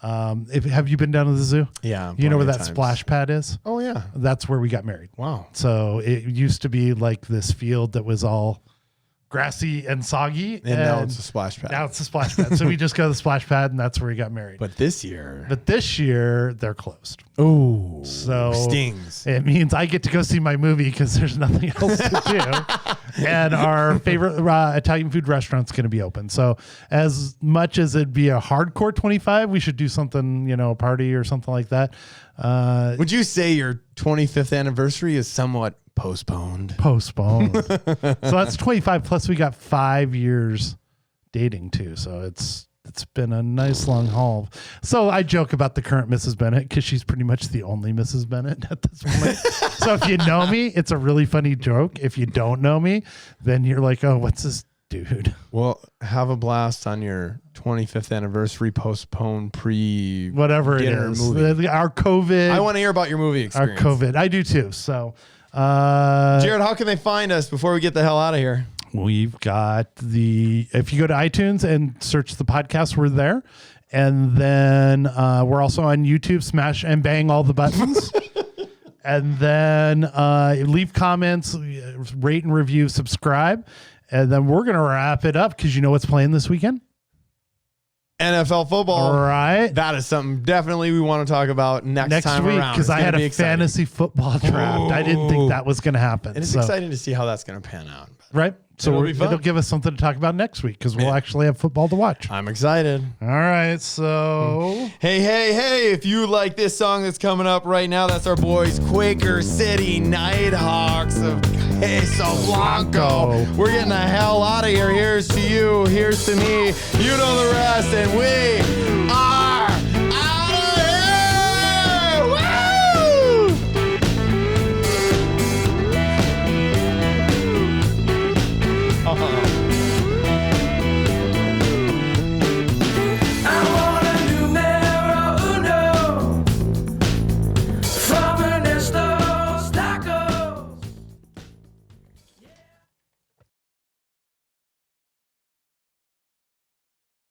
B: Have you been down to the zoo?
C: Yeah.
B: You know where that splash pad is?
C: Oh, yeah.
B: That's where we got married.
C: Wow.
B: So it used to be like this field that was all grassy and soggy.
C: And now it's a splash pad.
B: Now it's a splash pad. So we just go to the splash pad, and that's where we got married.
C: But this year,
B: they're closed.
C: Oh,
B: so
C: stings.
B: It means I get to go see my movie because there's nothing else to do. And our favorite Italian food restaurant's going to be open. So as much as it'd be a hardcore 25, we should do something, a party or something like that.
C: Would you say your 25th anniversary is somewhat postponed?
B: So that's 25 plus we got 5 years dating too. So it's been a nice long haul. So I joke about the current Mrs. Bennett because she's pretty much the only Mrs. Bennett at this point. So if you know me, it's a really funny joke. If you don't know me, then you're like, oh, what's this dude?
C: Well, have a blast on your 25th anniversary postponed
B: whatever it is.
C: Movie.
B: Our COVID.
C: I want to hear about your movie experience.
B: Our COVID. I do too. So
C: Jared, how can they find us before we get the hell out of here?
B: We've got if you go to iTunes and search the podcast, we're there. And then we're also on YouTube, smash and bang all the buttons. And then leave comments, rate and review, subscribe. And then we're going to wrap it up because you know what's playing this weekend?
C: NFL football.
B: All right.
C: That is something definitely we want to talk about next time
B: week,
C: around.
B: because I had a fantasy football draft. I didn't think that was going to happen.
C: And it's exciting to see how that's going to pan out.
B: Right. So
C: it'll
B: give us something to talk about next week, because we'll actually have football to watch.
C: I'm excited.
B: All right. So
C: Hey, if you like this song that's coming up right now, that's our boys Quaker City Nighthawks of Queso Blanco. We're getting the hell out of here. Here's to you. Here's to me. You know the rest. And we